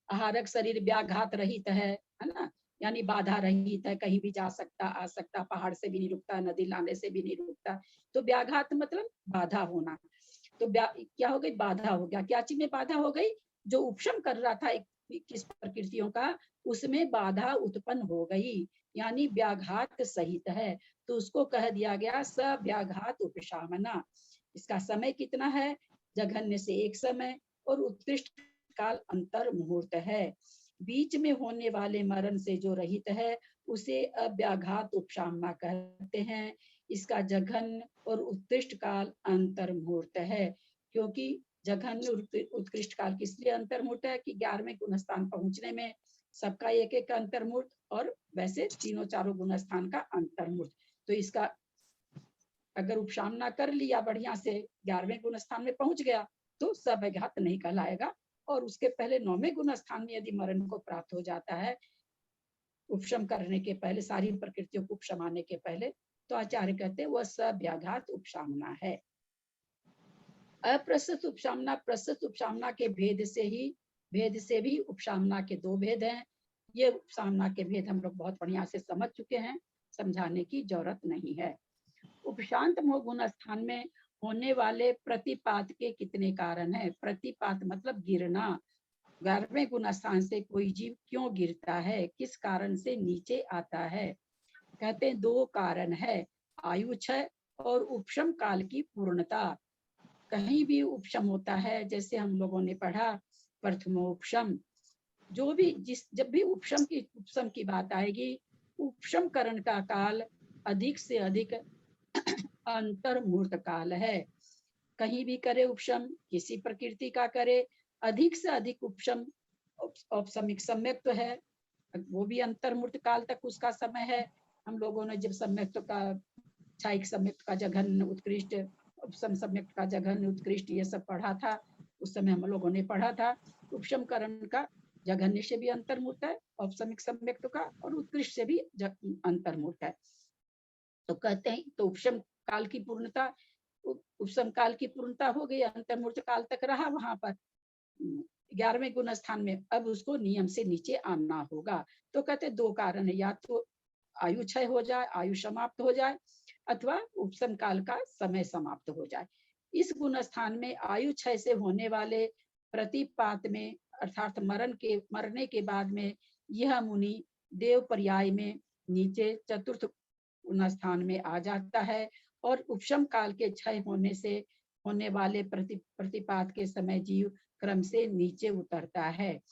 आहारक शरीर व्याघात रहित है ना, यानी बाधा रहित है, कहीं भी जा सकता आ सकता, पहाड़ से भी नहीं रुकता, नदी नाले से भी नहीं रुकता। तो व्याघात मतलब बाधा होना। तो क्या हो गई, बाधा हो गया। क्या चीज में बाधा हो गई, जो उपशम कर रहा था किस प्रकृतियों का, उसमें बाधा उत्पन्न हो गई, यानी व्याघात सहित है। तो उसको कह दिया गया सव्याघात उपशामना। इसका समय कितना है, जघन्य से एक समय और उत्कृष्ट काल अंतर मुहूर्त है। बीच में होने वाले मरण से जो रहित है उसे अव्याघात उपशामना कहते हैं। इसका जघन्य और उत्कृष्ट काल अंतर मुहूर्त है, क्योंकि जघन्य उत्कृष्ट काल किस लिए अंतर मुहूर्त है कि 11वें गुण स्थान पहुंचने में सबका एक एक का अंतर मुहूर्त, और वैसे तीनों चारों गुण स्थान का अंतर मुहूर्त। तो इसका अगर उपशामना कर लिया बढ़िया से, 11वें गुण स्थान में पहुंच गया तो सव्याघात नहीं कहलाएगा। और उसके पहले 9वें गुण स्थान में यदि मरण को प्राप्त हो जाता है उपशम करने के पहले, सारी प्रकृतियों को उपशमाने के पहले, तो आचार्य कहते हैं वह सव्याघात उपशामना है। अप्रस्तुत उपशामना प्रस्तुत उपशामना के भेद से भी उपशामना के दो भेद हैं। ये उपशामना के भेद हम लोग बहुत बढ़िया से समझ चुके हैं, समझाने की जरूरत नहीं है। उपशांत मोह गुण स्थान में होने वाले प्रतिपात के कितने कारण हैं? प्रतिपात मतलब गिरना। 11वें गुण स्थान से कोई जीव क्यों गिरता है, किस कारण से नीचे आता है? कहते हैं दो कारण है, आयु क्षय और उपशम काल की पूर्णता। कहीं भी उपशम होता है, जैसे हम लोगों ने पढ़ा प्रथमोपशम, जो भी जब भी उपशम की बात आएगी, उपशम करण का काल अधिक से अधिक अंतर मुहूर्त काल है। कहीं भी करे उपशम, किसी प्रकृति का करे, अधिक से अधिक उपशम औपसमिक सम्यक तो है, वो भी अंतर मुहूर्त काल तक उसका समय है। हम लोगों ने जब सम्यक का, छायिक सम्यक का जघन्य उत्कृष्ट, उपशम सम्यक का जघन्य उत्कृष्ट ये सब पढ़ा था, उस समय हम लोगों ने पढ़ा था उपशम करण का जघन्य से भी अंतर मुहूर्त है, औपसमिक सम्यक का, और उत्कृष्ट से भी अंतर मुहूर्त है। तो कहते हैं तो उपशम काल की पूर्णता, उपशम काल की पूर्णता हो गई, अंतर मुहूर्त काल तक रहा वहां पर 11वें गुण स्थान में, अब उसको नियम से नीचे आना होगा। तो कहते दो कारण है, या तो आयु क्षय हो जाए, आयु समाप्त हो जाए, अथवा उपशम काल का समय समाप्त हो जाए। इस गुण स्थान में आयु क्षय से होने वाले प्रतिपात में, अर्थात मरने के बाद में यह मुनि देव पर्याय में नीचे चतुर्थ गुण स्थान में आ जाता है, और उपशम काल के क्षय होने से होने वाले प्रतिपात के समय जीव क्रम से नीचे उतरता है।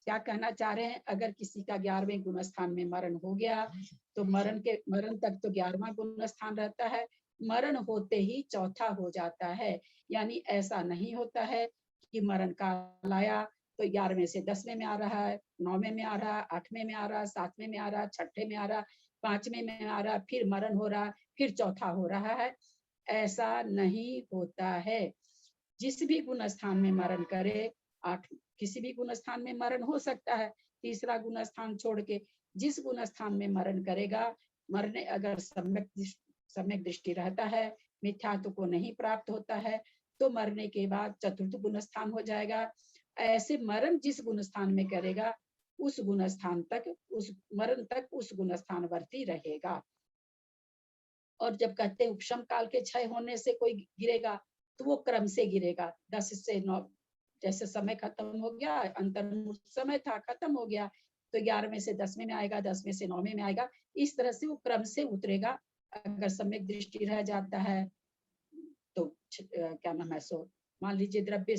क्या कहना चाह रहे हैं, अगर किसी का 11वें गुण स्थान में मरण हो गया तो मरण तक तो 11वां गुण स्थान रहता है, मरण होते ही चौथा हो जाता है। यानी ऐसा नहीं होता है कि मरण काल आया तो 11वें से 10वें में आ रहा है, 9वें में आ रहा है, 8वें में आ रहा है, 7वें में आ रहा है, 6ठे में आ रहा है, 5वें में आ रहा है, फिर मरण हो रहा है, फिर चौथा हो रहा है। ऐसा नहीं होता है। जिस भी गुण स्थान में मरण करे, किसी भी गुण स्थान में मरण हो सकता है, तीसरा गुण स्थान छोड़ के जिस गुण स्थान में मरण करेगा, मरने अगर सम्यक दृष्टि रहता है, मिथ्यात्व को नहीं प्राप्त होता है, तो मरने के बाद चतुर्थ गुण स्थान हो जाएगा। ऐसे मरण जिस गुण स्थान में करेगा उस गुण स्थान तक, उस मरण तक उस गुण स्थान वर्ती रहेगा। और जब कहते हैं उपशम काल के क्षय होने से कोई गिरेगा तो वो क्रम से गिरेगा, 10 से 9, जैसे समय खत्म हो गया, अंतर्मुहूर्त समय था खत्म हो गया, तो 11वें से 10वें में आएगा, 10वें से 9वें में आएगा, इस तरह से वो क्रम से उतरेगा। अगर सम्यक दृष्टि रह जाता है तो क्या नाम है, सो मान लीजिए द्रव्य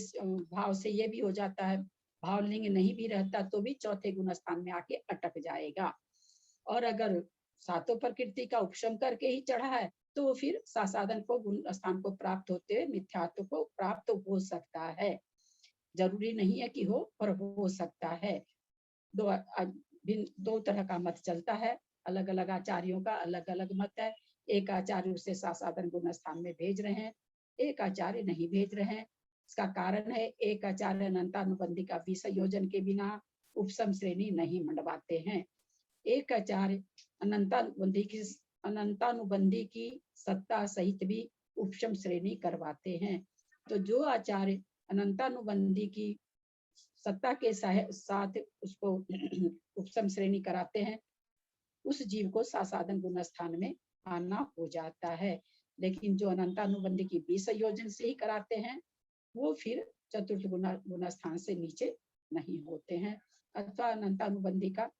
भाव से ये भी हो जाता है, भावलिंग नहीं भी रहता तो भी चौथे गुण स्थान में आके अटक जाएगा। और अगर सातों प्रकृति का उपशम करके ही चढ़ा है तो फिर सासाधन को गुण स्थान को प्राप्त होते हुए मिथ्यात्व को प्राप्त हो सकता है। जरूरी नहीं है कि हो, पर हो सकता है। दो तरह का मत चलता है, अलग अलग आचार्यों का अलग अलग मत है। एक आचार्य उसे सासाधन गुण स्थान में भेज रहे हैं, एक आचार्य नहीं भेज रहे हैं। इसका कारण है, एक आचार्य अनंतानुबंधी का विसंयोजन के बिना उपशम श्रेणी नहीं मंडवाते हैं, एक आचार्य अनंतानुबंधी की सत्ता सहित भी उपशम श्रेणी करवाते हैं। तो जो आचार्य अनंतानुबंधी की सत्ता के साथ उसको उपशम श्रेणी कराते हैं, उस जीव को सासाधन गुण स्थान में आना हो जाता है। लेकिन जो अनंतानुबंधी की विसंयोजन से ही कराते हैं वो फिर चतुर्थ गुण स्थान से नीचे नहीं होते हैं, अथवा अनंतानुबंधी का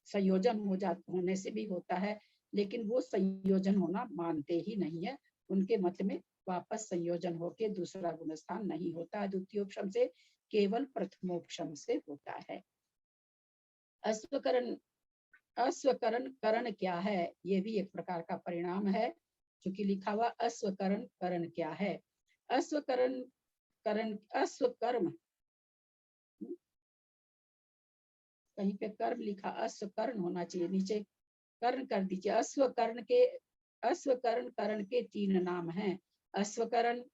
संयोजन होने से भी होता है, लेकिन वो संयोजन होना मानते ही नहीं है। उनके मत में वापस संयोजन होके दूसरा गुण स्थान नहीं होता है, द्वितीयोपशम से केवल प्रथमोपशम से होता है। अश्वकरण करण क्या है, ये भी एक प्रकार का परिणाम है, क्योंकि लिखा हुआ अश्वकरण करण क्या है। अश्वकरण अश्वकर्म, कहीं पे कर्म लिखा, अश्वकर्ण होना चाहिए, नीचे कर्ण कर दीजिए। अश्वकर्ण करण के 3 नाम हैं, अश्वकरण,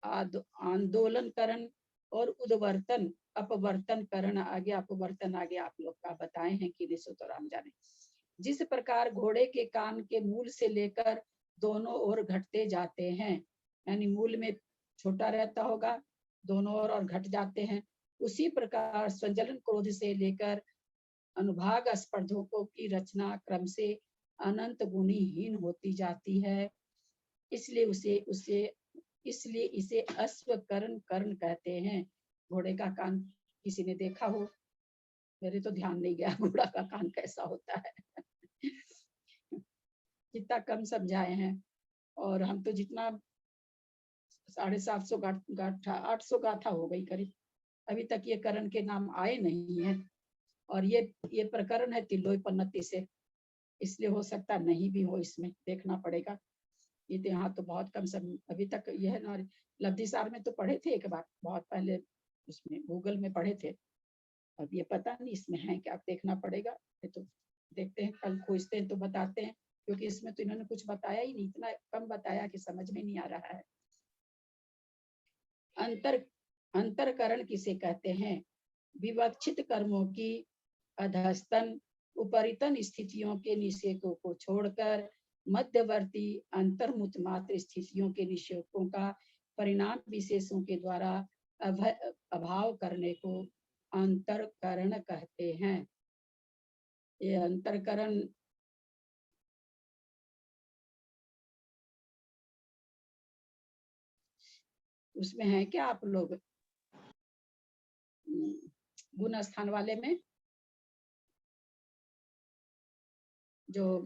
आंदोलन करण और उद्वर्तन अपवर्तन करण। आगे अपवर्तन आगे आप लोग का बताए हैं कि नहीं, सो तो राम जाने। जिस प्रकार घोड़े के कान के मूल से लेकर दोनों ओर घटते जाते हैं, यानी मूल में छोटा रहता होगा, दोनों ओर और घट जाते हैं, उसी प्रकार संजलन क्रोध से लेकर अनुभाग स्पर्धकों की रचना क्रम से अनंत गुणहीन होती जाती है। इसलिए इसे अश्वकर्ण कर्ण कहते हैं। घोड़े का कान किसी ने देखा हो, मेरे तो ध्यान नहीं गया घोड़ा का कान कैसा होता है। कितना कम समझाए हैं, और हम तो जितना 750 गाथा 800 गाथा हो गई करीब, अभी तक ये करण के नाम आए नहीं है। और ये प्रकरण है तिल्लोई पन्नति से, इसलिए हो सकता नहीं भी हो, इसमें देखना पड़ेगा। ये तो यहाँ तो बहुत कम अभी तक ये है ना, लब्धिसार में तो पढ़े थे एक बार, बहुत पहले उसमें गूगल में पढ़े थे। अब ये पता नहीं इसमें है क्या, देखना पड़ेगा। तो देखते हैं, कल खोजते हैं तो बताते हैं, क्योंकि इसमें तो इन्होंने कुछ बताया ही नहीं, इतना कम बताया कि समझ में नहीं आ रहा है। अंतरकरण किसे कहते हैं? विवक्षित कर्मों की अधस्तन उपरितन स्थितियों के निषेधों को छोड़कर मध्यवर्ती अंतर्मुत मात्र स्थितियों के निषेधों का परिणाम विशेषों के द्वारा अभाव करने को अंतरकरण कहते हैं। ये अंतरकरण उसमें है क्या आप लोग गुण स्थान वाले में? जो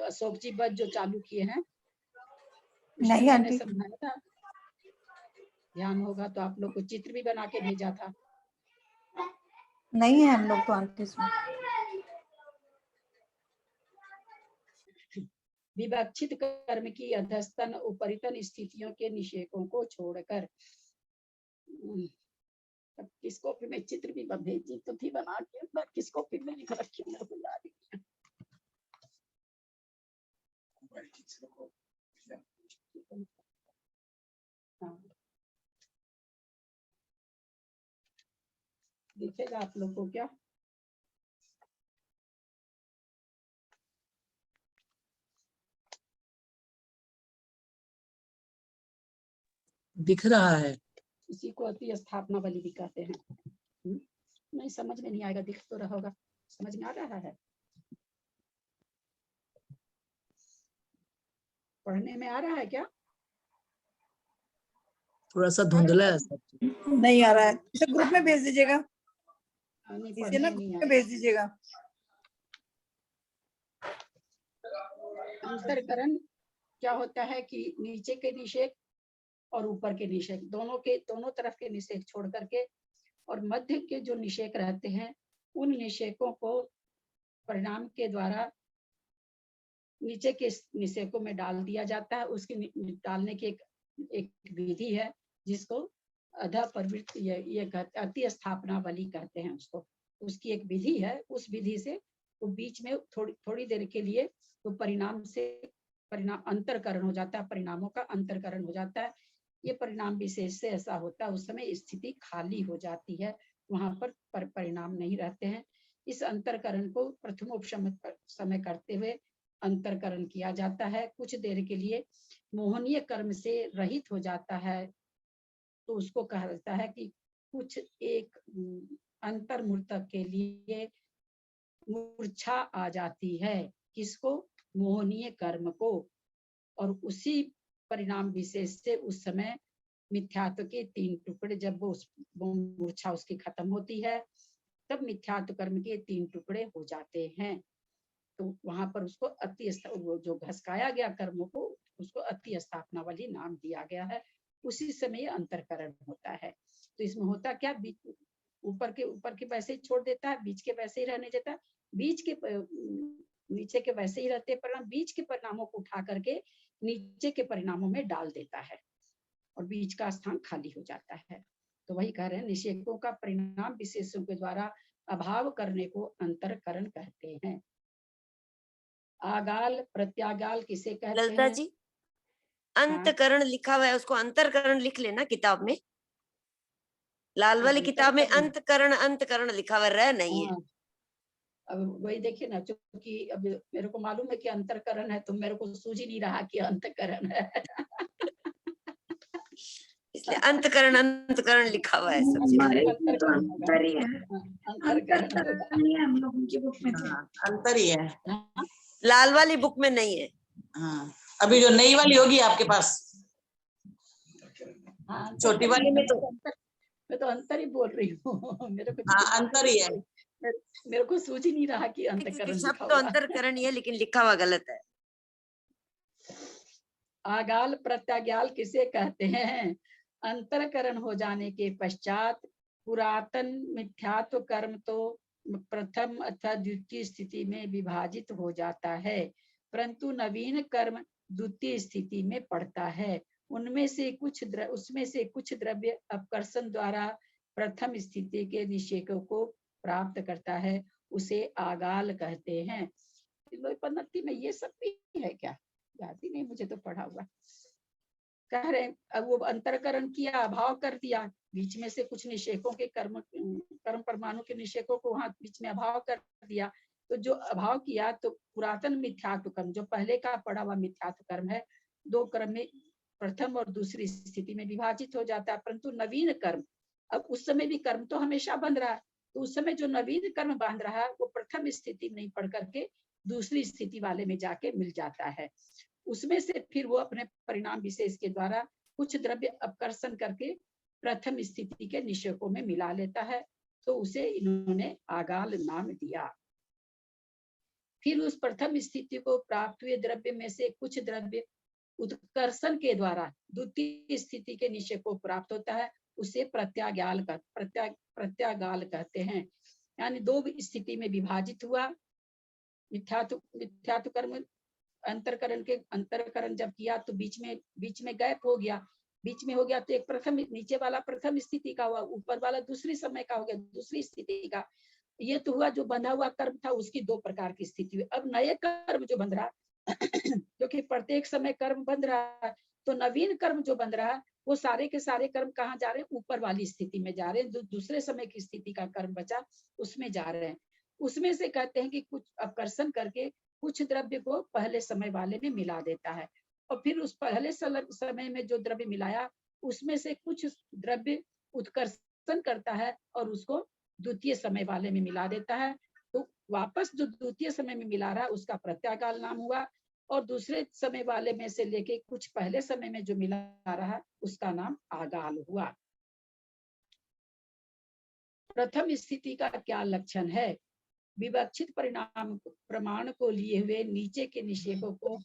अशोक जी बस जो चालू किए हैं, नहीं मैंने आंटी, समझाया था, ध्यान होगा तो आप लोग को चित्र भी बना के भेजा था। नहीं है हम लोग तो आंटी इसमें। विवक्षित कर्म की अधस्तन उपरितन स्थितियों के निषेधों को छोड़कर, किस कॉपी में चित्र भी भेजी तो थी बना के, पर किस कॉपी में लिख रखी है बुला रही है। हाँ, दिखेगा आप लोग को क्या? दिख रहा है। इसी को अति स्थापना बलि भी कहते हैं। नहीं समझ में नहीं आएगा, दिख तो रहा होगा, समझ में आ रहा है, पढ़ने में आ रहा है क्या? थोड़ा सा धुंधला है सब। नहीं आ रहा है, इसे ग्रुप में भेज दीजिएगा, नहीं, इसे ना पढ़ने नहीं ग्रुप में आया। भेज दीजिएगा। अंतरकरण क्या होता है कि नीचे के निषेध और ऊपर के निषेध, दोनों तरफ के निषेध छोड़ करके और मध्य के जो निषेध रहते हैं, उन निषेधों को परिणाम के द्वारा नीचे के निषेधों में डाल दिया जाता है। उसकी डालने की एक विधि है, जिसको अधा प्रवृत्ति ये कहते, अति स्थापना बलि कहते हैं उसको। उसकी एक विधि है, उस विधि से वो बीच में थोड़ी देर के लिए तो परिणाम अंतरकरण हो जाता है, परिणामों का अंतरकरण हो जाता है। ये परिणाम विशेष से ऐसा होता है, उस समय स्थिति खाली हो जाती है, वहां पर परिणाम नहीं रहते हैं। इस अंतरकरण को प्रथमोपशम समय करते हुए अंतरकरण किया जाता है। कुछ देर के लिए मोहनीय कर्म से रहित हो जाता है, तो उसको कहा जाता है कि कुछ एक अंतर्मूर्तक के लिए मूर्छा आ जाती है। किसको? मोहनीय कर्म को। और उसी परिणाम विशेष से उस समय मिथ्यात्व के 3 टुकड़े, जब वो मूर्छा उसकी खत्म होती है तब मिथ्यात्व कर्म के 3 टुकड़े हो जाते हैं। तो वहां पर उसको वो जो घसकाया गया कर्मों को, उसको अति स्थापना वाली नाम दिया गया है। उसी समय अंतरकरण होता है। तो इसमें होता क्या, ऊपर के वैसे ही छोड़ देता है, बीच के वैसे ही रहने देता है, बीच के नीचे के वैसे ही रहते परिणाम, बीच के परिणामों को उठा करके नीचे के परिणामों में डाल देता है और बीच का स्थान खाली हो जाता है। तो वही कह रहे हैं, निषेकों का परिणाम विशेषों के द्वारा अभाव करने को अंतरकरण कहते हैं। आगाल प्रत्यागाल किसे कहते हैं? ललिता जी, अंतकरण लिखा हुआ है, उसको अंतरकरण लिख लेना किताब में। लाल वाली किताब में अंतकरण लिखा हुआ रह नहीं है। अब वही देखिए ना, क्योंकि अब मेरे को मालूम है कि अंतरकरण है, तो मेरे को सूझ ही नहीं रहा कि अंतकरण है। इसलिए अंतकरण लिखा हुआ है सब हमारे जगह। में तो अंतर ही है, अंतरकरण नहीं है हम लोगों की बुक में तो। अंतर ही है। लाल वाली बुक में नहीं है। हाँ, अभी जो नई वाली होगी आपके पास, छोटी वाली में तो मैं तो अंतर ही बोल रही हूँ। मेरे को हाँ अंतर ही है। मेरे को सूझ ही नहीं रहा कि अंतकरण सब लिखा तो हुआ। अंतरकरण ही है, लेकिन लिखा हुआ गलत है। आगाल प्रत्यागाल किसे कहते हैं? अंतरकरण हो जाने के पश्चात पुरातन मिथ्यात्व कर्म तो प्रथम अथवा द्वितीय स्थिति में विभाजित हो जाता है, परंतु नवीन कर्म द्वितीय स्थिति में पड़ता है। उसमें से कुछ द्रव्य अपकर्षण द्वारा प्रथम स्थिति के निषेकों को प्राप्त करता है, उसे आगाल कहते हैं। पन्नती में ये सब भी है क्या? याद ही नहीं, मुझे तो पढ़ा हुआ। कह रहे अब वो अंतरकरण किया, अभाव कर दिया, बीच में से कुछ निषेकों के कर्म परमाणु के निषेकों को वहां बीच में अभाव कर दिया। तो जो अभाव किया, तो पुरातन मिथ्यात्व कर्म, जो पहले का पड़ा हुआ मिथ्यात्व कर्म है, 2 कर्म में प्रथम और दूसरी स्थिति में विभाजित हो जाता है, परंतु नवीन कर्म, अब उस समय भी कर्म तो हमेशा बंध रहा है, तो उस समय जो नवीन कर्म बांध रहा है वो प्रथम स्थिति में नहीं पढ़ करके दूसरी स्थिति वाले में जाके मिल जाता है। उसमें से फिर वो अपने परिणाम विशेष के द्वारा कुछ द्रव्य अपकर्षण करके प्रथम स्थिति के निषेकों में मिला लेता है, तो उसे इन्होंने आगाल नाम दिया। फिर उस प्रथम स्थिति को प्राप्त हुए द्रव्य में से कुछ द्रव्य उत्कर्षण के द्वारा द्वितीय स्थिति के निषेकों प्राप्त होता है, उसे प्रत्यागाल कहते हैं। यानी 2 स्थिति में विभाजित हुआ, मिथ्यात्व कर्म अंतरकरण जब किया तो बीच में गैप हो गया, तो एक प्रथम, नीचे वाला प्रथम स्थिति का हुआ, ऊपर वाला दूसरी समय का हो गया, दूसरी स्थिति का। ये तो हुआ जो बंधा हुआ कर्म था, उसकी 2 प्रकार की स्थिति हुई। अब नए कर्म जो बंध रहा क्योंकि प्रत्येक समय कर्म बंध रहा है, तो नवीन कर्म जो बंध रहा है वो सारे के सारे कर्म कहाँ जा रहे हैं? ऊपर वाली स्थिति में जा रहे हैं। जो दूसरे समय की स्थिति का कर्म बचा उसमें जा रहे हैं। उसमें से कहते हैं कि कुछ अपकर्षण करके कुछ द्रव्य को पहले समय वाले में मिला देता है, और फिर उस पहले समय में जो द्रव्य मिलाया उसमें से कुछ द्रव्य उत्कर्षण करता है और उसको द्वितीय समय वाले में मिला देता है। तो वापस जो द्वितीय समय में मिला रहा है उसका प्रत्यागाल नाम हुआ, और दूसरे समय वाले में से लेके कुछ पहले समय में जो मिला रहा उसका नाम आगाल हुआ। प्रथम स्थिति का क्या लक्षण है? विवक्षित प्रमाण को लिए हुए नीचे के निषेकों को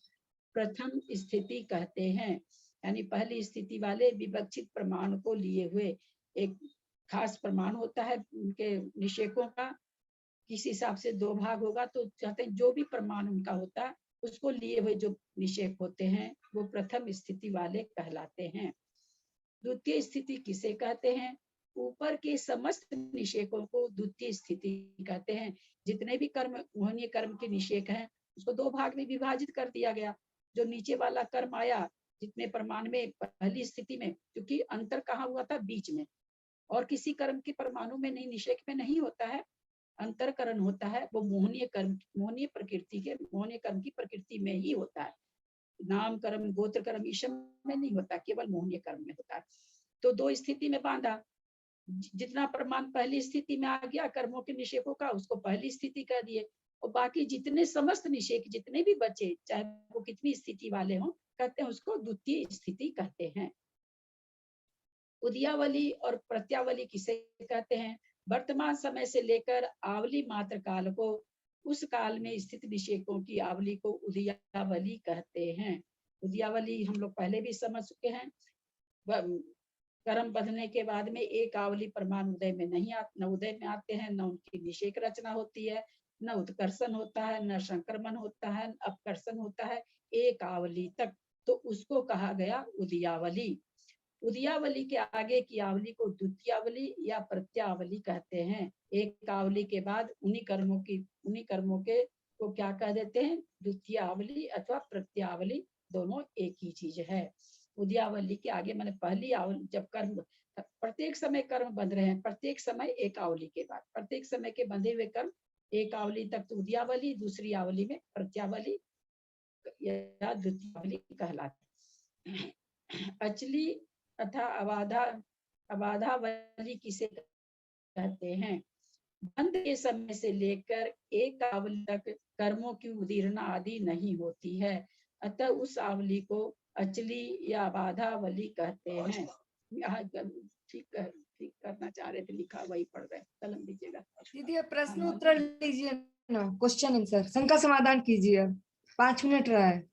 प्रथम स्थिति कहते हैं। यानी पहली स्थिति वाले विवक्षित प्रमाण को लिए हुए, एक खास प्रमाण होता है उनके निषेकों का, किस हिसाब से 2 भाग होगा, तो चाहते हैं जो भी प्रमाण उनका होता है उसको लिए हुए जो निषेक होते हैं वो प्रथम स्थिति वाले कहलाते हैं। द्वितीय स्थिति किसे कहते हैं? ऊपर के समस्त निषेकों को द्वितीय स्थिति कहते हैं। जितने भी कर्म मोहनीय कर्म के निषेक हैं उसको 2 भाग में विभाजित कर दिया गया। जो नीचे वाला कर्म आया जितने प्रमाण में पहली स्थिति में, क्योंकि अंतर कहाँ हुआ था? बीच में, और किसी कर्म के परमाणु में नहीं, निषेक में नहीं होता है, अंतरकरण होता है। वो मोहनीय कर्म, मोहनीय कर्म की प्रकृति में ही होता है। नाम कर्म, गोत्र कर्म, ईशम में नहीं होता, केवल मोहनीय कर्म में होता है। तो 2 स्थिति में बांधा, जितना प्रमाण पहली स्थिति में आ गया कर्मों के निषेकों का उसको पहली स्थिति कह दिए, और बाकी जितने समस्त निषेक जितने भी बचे, चाहे वो कितनी स्थिति वाले हों, कहते हैं उसको द्वितीय स्थिति कहते हैं। उदयावली और प्रत्यावली किसे कहते हैं? वर्तमान समय से लेकर आवली मात्र काल को, उस काल में स्थित विषेकों की आवली को उदयावली कहते हैं। उदयावली हम लोग पहले भी समझ चुके हैं। कर्म बंधने के बाद में एक आवली परमाणु उदय में नहीं आते, न उदय में आते हैं, न उनकी निषेक रचना होती है, न उत्कर्षण होता है, न संक्रमण होता है, न अपकर्षण होता है, एक आवली तक, तो उसको कहा गया उदयावली। उदयावली के आगे की आवली को द्वितीयावली या प्रत्यावली कहते हैं। एक आवली के बाद उन्हीं कर्मों के को क्या कह देते हैं? द्वितीयावली अथवा प्रत्यावली, दोनों एक ही चीज है। उदयावली के आगे मैंने पहली आवली, जब कर्म प्रत्येक समय कर्म बंध रहे हैं, प्रत्येक समय एक आवली के बाद प्रत्येक समय के बंधे हुए कर्म एक आवली तक तो उदयावली, दूसरी आवली में प्रत्यावली या द्वितीयावली कहलाती। अचली तथा अबाधावली किसे कहते हैं? बंध के समय से लेकर एक आवली तक कर्मों की उदीर्णा आदि नहीं होती है, अतः उस आवली को अचली या अबाधावली कहते हैं। यहाँ ठीक करना चाह रहे थे, लिखा वही पढ़ रहे, कलम दीजिएगा। दीदी अब प्रश्न उत्तर लीजिए ना, क्वेश्चन आंसर, शंका समाधान कीजिए, 5 मिनट रहा है।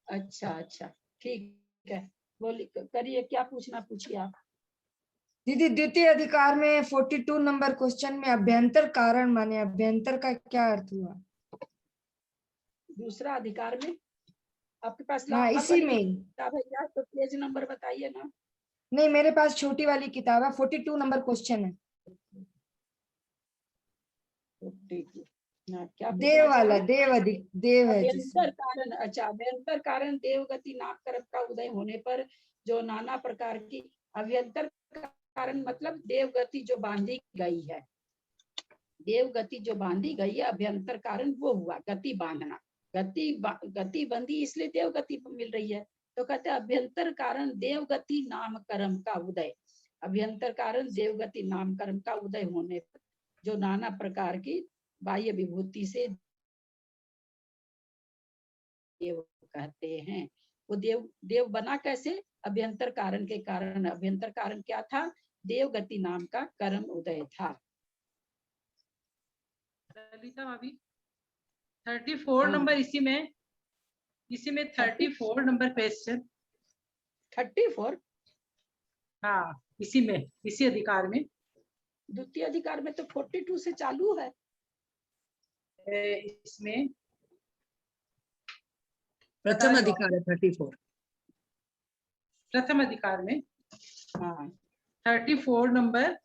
अच्छा ठीक है, बोलिए, करिए, क्या पूछना पूछिए आप। दीदी द्वितीय अधिकार में 42 नंबर क्वेश्चन में अभ्यंतर कारण माने अभ्यंतर का क्या अर्थ हुआ? दूसरा अधिकार में आपके पास हाँ, इसी में किताब है क्या? तो पेज नंबर बताइए ना। नहीं, मेरे पास छोटी वाली किताब है, 42 नंबर क्वेश्चन है। क्या देव वाला, देव है अभ्यंतर कारण। अच्छा, अभ्यंतर कारण देवगति नाम कर्म का उदय होने पर जो नाना प्रकार की, अभ्यंतर कारण मतलब देवगति जो बांधी गई है, देवगति जो बांधी गई है, अभ्यंतर कारण वो हुआ गति बांधना। गति बंधी इसलिए देवगति मिल रही है, तो कहते हैं अभ्यंतर कारण देवगति नाम कर्म का उदय। अभ्यंतर कारण देवगति नाम कर्म का उदय होने पर जो नाना प्रकार की बाह्य विभूति से देव कहते हैं। वो देव बना कैसे? अभ्यंतर कारण के कारण। अभ्यंतर कारण क्या था? देवगति नाम का कर्म उदय था। ललिता भाभी 34 नंबर, इसी में 34 नंबर क्वेश्चन। 34? हाँ, इसी अधिकार में, द्वितीय अधिकार में तो 42 से चालू है। इसमें प्रथम अधिकार है 34, प्रथम अधिकार में। हाँ, 34 नंबर।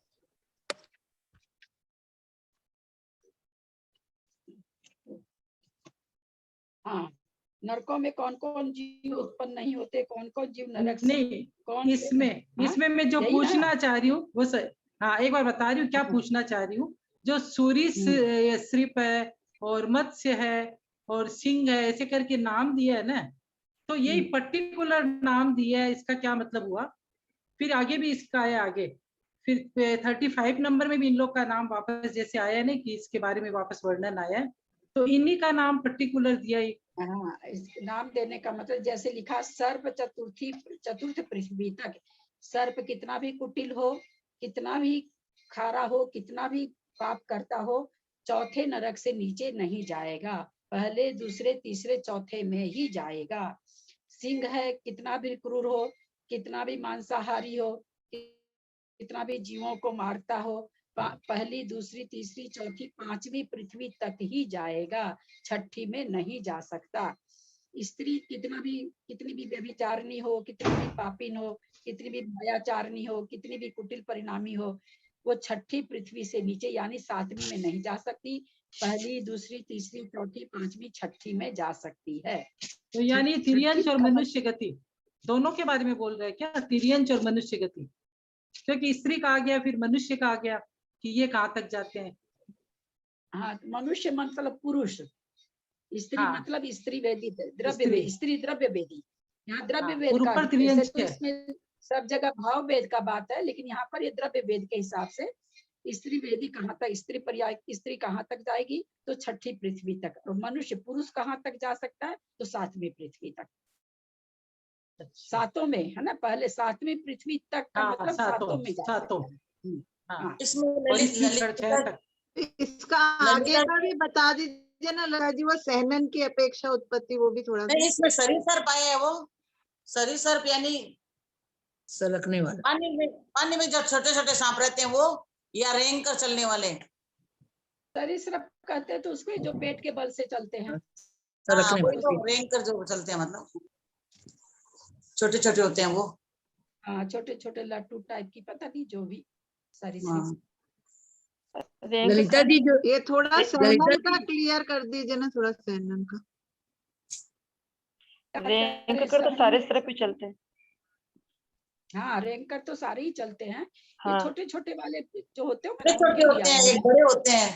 हाँ, नरकों में कौन कौन जीव उत्पन्न नहीं होते, कौन कौन जीव नरक नहीं, कौन इसमें मैं जो पूछना चाह रही हूँ वो हाँ, एक बार बता रही हूँ क्या पूछना चाह रही हूँ। जो सूरी श्रिप है और मत्स्य है और सिंह है, ऐसे करके नाम दिया है ना, तो यही पर्टिकुलर नाम दिया है, इसका क्या मतलब हुआ? फिर आगे भी इसका आया, आगे फिर 35 नंबर में भी इन लोग का नाम वापस जैसे आया नहीं कि इसके बारे में वापस वर्णन आया है, तो इन्हीं का नाम पर्टिकुलर दिया ही। हाँ, इस नाम देने का मतलब जैसे लिखा सर्प चतुर्थ पृथ्वी तक। सर्प कितना भी कुटिल हो, कितना भी खारा हो, कितना भी पाप करता हो, चौथे नरक से नीचे नहीं जाएगा, पहले दूसरे तीसरे चौथे में ही जाएगा। सिंह है, कितना भी क्रूर हो, कितना भी मांसाहारी हो, कितना भी जीवों को मारता हो, पहली दूसरी तीसरी चौथी पांचवी पृथ्वी तक ही जाएगा, छठी में नहीं जा सकता। स्त्री कितनी भी व्यभिचारिणी हो, कितनी भी पापिन हो, कितनी भी मायाचारिणी हो, कितनी भी कुटिल परिणामी हो, वो छठी पृथ्वी से नीचे यानी 7वीं में नहीं जा सकती, पहली दूसरी तीसरी चौथी पांचवी छठी में जा सकती है। तो यानी तिर्यंच और मनुष्य गति दोनों के बारे में बोल रहे हैं क्या? तिर्यंच और मनुष्य गति, क्योंकि स्त्री का आ गया फिर मनुष्य का आ गया कि ये कहाँ तक जाते हैं? हाँ, मनुष्य मतलब पुरुष, स्त्री मतलब स्त्री वेदी, द्रव्य स्त्री द्रव्य वेदी। यहाँ द्रव्य वेद का तो इसमें सब जगह भाव वेद का बात है, लेकिन यहाँ पर ये द्रव्य वेद के हिसाब से स्त्री वेदी कहाँ तक, स्त्री पर्याय स्त्री कहाँ तक जाएगी, तो छठी पृथ्वी तक। और मनुष्य पुरुष कहाँ तक जा सकता है, तो 7वीं पृथ्वी तक। सातों में है ना, पहले 7वीं पृथ्वी तक का हाँ, मतलब सातों में जा सातों। सकता है। हाँ। इसमें और इसमें छह तक। इसका आगे का भी बता दीजिए ना लता जी, वो सहनन की अपेक्षा उत्पत्ति, वो भी थोड़ा नहीं, इसमें शरीर सर्प आया है, वो शरीर सर्प यानी सरकने वाला। पानी में जो छोटे छोटे सांप रहते हैं वो, या रेंग कर चलने वाले। सरीसृप कहते हैं तो उसको जो पेट के बल से चलते हैं। हाँ, वही तो रेंग कर जो चलते हैं, मतलब छोटे छोटे होते हैं वो। हाँ, छोटे छोटे लट्टू टाइप की, पता नहीं जो भी सरीसृप। ललिता दी जो ये थोड़ा ललिता सहनन का दी क्लियर कर दीजिए ना, थोड़ा सहनन का। रैंक कर तो सारे सिर्फ ही चलते हैं। हाँ, रैंकर तो सारे ही चलते हैं। ये हाँ। छोटे छोटे वाले जो होते हैं छोटे छोटे होते हैं, एक बड़े होते हैं।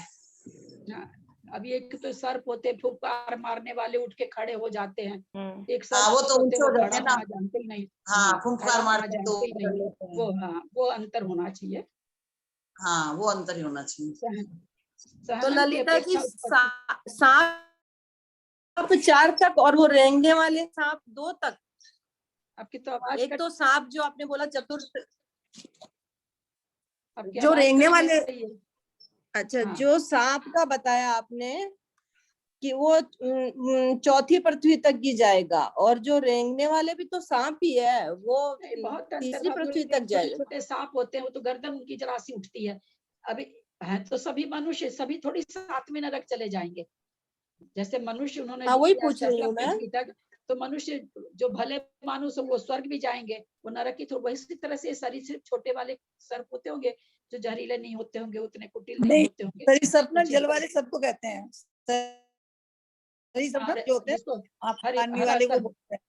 हाँ, अभी एक तो सर्प होते हैं, फुफकार मारने वाले उठ के खड़े हो जाते हैं। एक हाँ, सर्प वो तो होते ऊंचे हैं, हो वो जाते खड़ा हैं ना। होना जानते ही नहीं। हाँ, फुफकार खड़ा होना मारते हैं तो जानते ही कर नहीं। लेते हैं। वो हाँ, वो अंतर होना चाहिए। हाँ, वो अंतर ही होना चाहिए। तो सहनन की ललिता जी, अपेक्षा उत्पत्ति। सांप 4 तक और वो रेंगने वाले सांप 2 तक। आपकी तो आवाज एक तो सांप जो आपने बोला चतुर्थ, आपकी जो आवाज रेंगने कट वाले, रही है। अच्छा हाँ। जो सांप का बताया आपने कि वो चौथी पृथ्वी तक ही जाएगा, और जो रेंगने वाले भी तो सांप ही है, वो बहुत अंतर तीसरी था। पृथ्वी छोटे तक जाएगा। छोटे सांप होते हैं, वो तो गर्दन उनकी जरा सी उठती है। अभी है तो सभी मनुष्य, सभी थोड़ी 7वें नरक चले जाएंगे। जैसे मनुष्य उन्होंने हाँ, वही दिया पूछ रही हूँ मैं। पृथ्वी तक, तो मनुष्य जो भले मानुष वो स्वर्ग भी जाएंगे, वो नरक की। तो वैसी तरह से शरीर से छोटे वाले सर्प होते होंगे, जो जहरीले नहीं होते होंगे, उतने कुटिल नहीं होते होंगे। सरीसृप ना जल वाले सबको कहते हैं। सरीसृप ना जो होते हैं, जिसको पानी हरा वाले वो सर्प, बोलते हैं।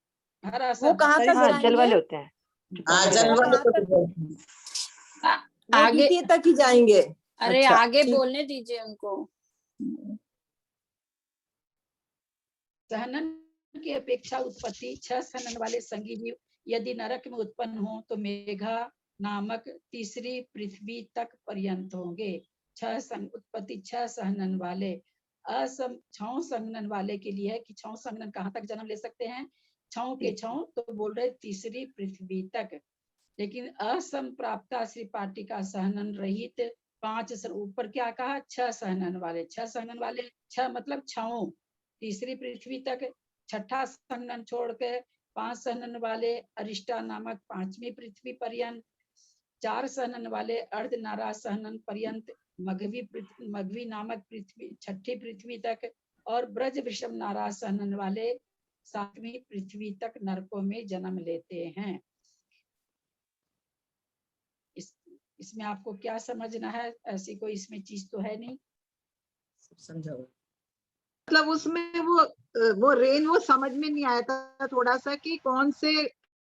हरा वो सर्प। कहाँ तक हाँ, जल जाएंगे? वाले होते हैं। हाँ, जल वो वाले कहाँ तो तक? वो आगे द्वितीय तक ही जाएंगे। अरे अच्छा, आगे ठीक। बोलने दीजिए उनको। सहनन की अपेक्षा उत्पत्ति 6 सहनन वाले संगी जीव यदि नरक में उत्पन्न हो तो मेघा नामक तीसरी पृथ्वी तक पर्यंत होंगे। 6 उत्पत्ति 6 सहनन वाले। 6 संगनन वाले के लिए है कि 6 संगनन कहाँ तक जन्म ले सकते हैं, 6 के 6 तो बोल रहे तीसरी पृथ्वी तक। लेकिन असंप्राप्ता श्री पाटिका सहनन रहित 5 सर ऊपर क्या कहा, 6 सहनन वाले। 6 सहनन वाले, 6 मतलब 6 तीसरी पृथ्वी तक। छठा सहनन छोड़ के 5 सहनन वाले अरिष्टा नामक 5वीं पृथ्वी पर्यंत। 4 सहनन वाले अर्ध नारा सहनन पर्यंत मघवी नामक पृथ्वी 6ठी पृथ्वी तक। और ब्रज विषम नारा सहनन वाले 7वीं पृथ्वी तक नरकों में जन्म लेते हैं। इसमें आपको क्या समझना है? ऐसी कोई इसमें चीज तो है नहीं। समझाओ। मतलब उसमें वो रेंज वो समझ में नहीं आया था थोड़ा सा, कि कौन से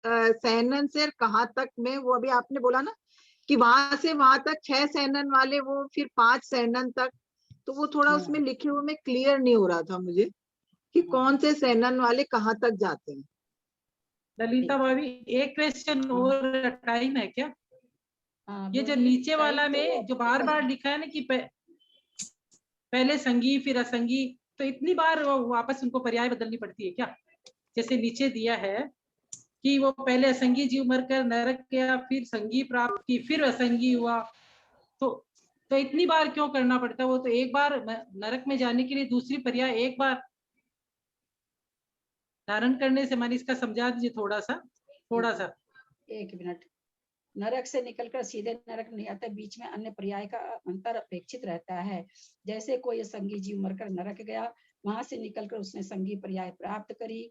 सहनन से कहाँ तक में। वो अभी आपने बोला ना कि वहां से वहां तक 6 सहनन वाले, वो फिर 5 सहनन तक, तो वो थोड़ा उसमें लिखे हुए में क्लियर नहीं हो रहा था मुझे कि कौन से सहनन वाले कहाँ तक जाते हैं। ललिता भाभी, एक क्वेश्चन और टाइम है क्या? ये जो नीचे वाला में जो बार बार लिखा है ना कि पहले संगी फिर असंगी, तो इतनी बार वापस उनको पर्याय बदलनी पड़ती है क्या? जैसे नीचे दिया है कि वो पहले असंगी जीव मरकर नरक गया, फिर संगी प्राप्त की, फिर असंगी हुआ, तो इतनी बार क्यों करना पड़ता है? वो तो एक बार नरक में जाने के लिए दूसरी पर्याय एक बार धारण करने से। मानी इसका समझा दीजिए थोड़ा सा। 1 मिनट। नरक से निकलकर सीधे नरक नहीं आता, बीच में अन्य पर्याय का अंतर अपेक्षित रहता है। जैसे कोई संगी जीव मरकर नरक गया, वहां से निकलकर उसने संगी पर्याय प्राप्त करी,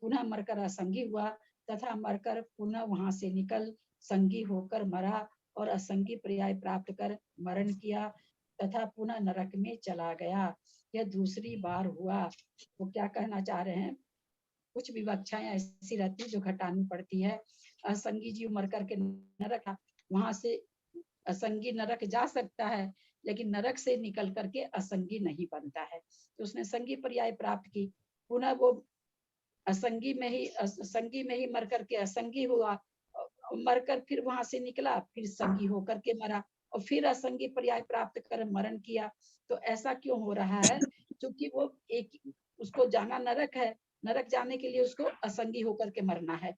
पुनः मरकर असंगी हुआ, तथा मरकर पुनः वहां से निकल संगी होकर मरा और असंगी पर्याय प्राप्त कर मरण किया तथा पुनः नरक में चला गया। यह दूसरी बार हुआ। वो क्या कहना चाह रहे हैं? कुछ विवक्षाएं ऐसी रहती है जो घटानी पड़ती है। असंगी जीव मर करके नरक, वहां से असंगी नरक जा सकता है, लेकिन नरक से निकल करके असंगी नहीं बनता है। तो उसने संगी पर्याय प्राप्त की, पुनः वो असंगी में ही मर करके असंगी हुआ, मरकर फिर वहां से निकला, फिर संगी होकर के मरा। और फिर असंगी पर्याय प्राप्त कर मरण किया। तो ऐसा क्यों हो रहा है? क्योंकि वो एक, उसको जाना नरक है, नरक जाने के लिए उसको असंगी होकर के मरना है।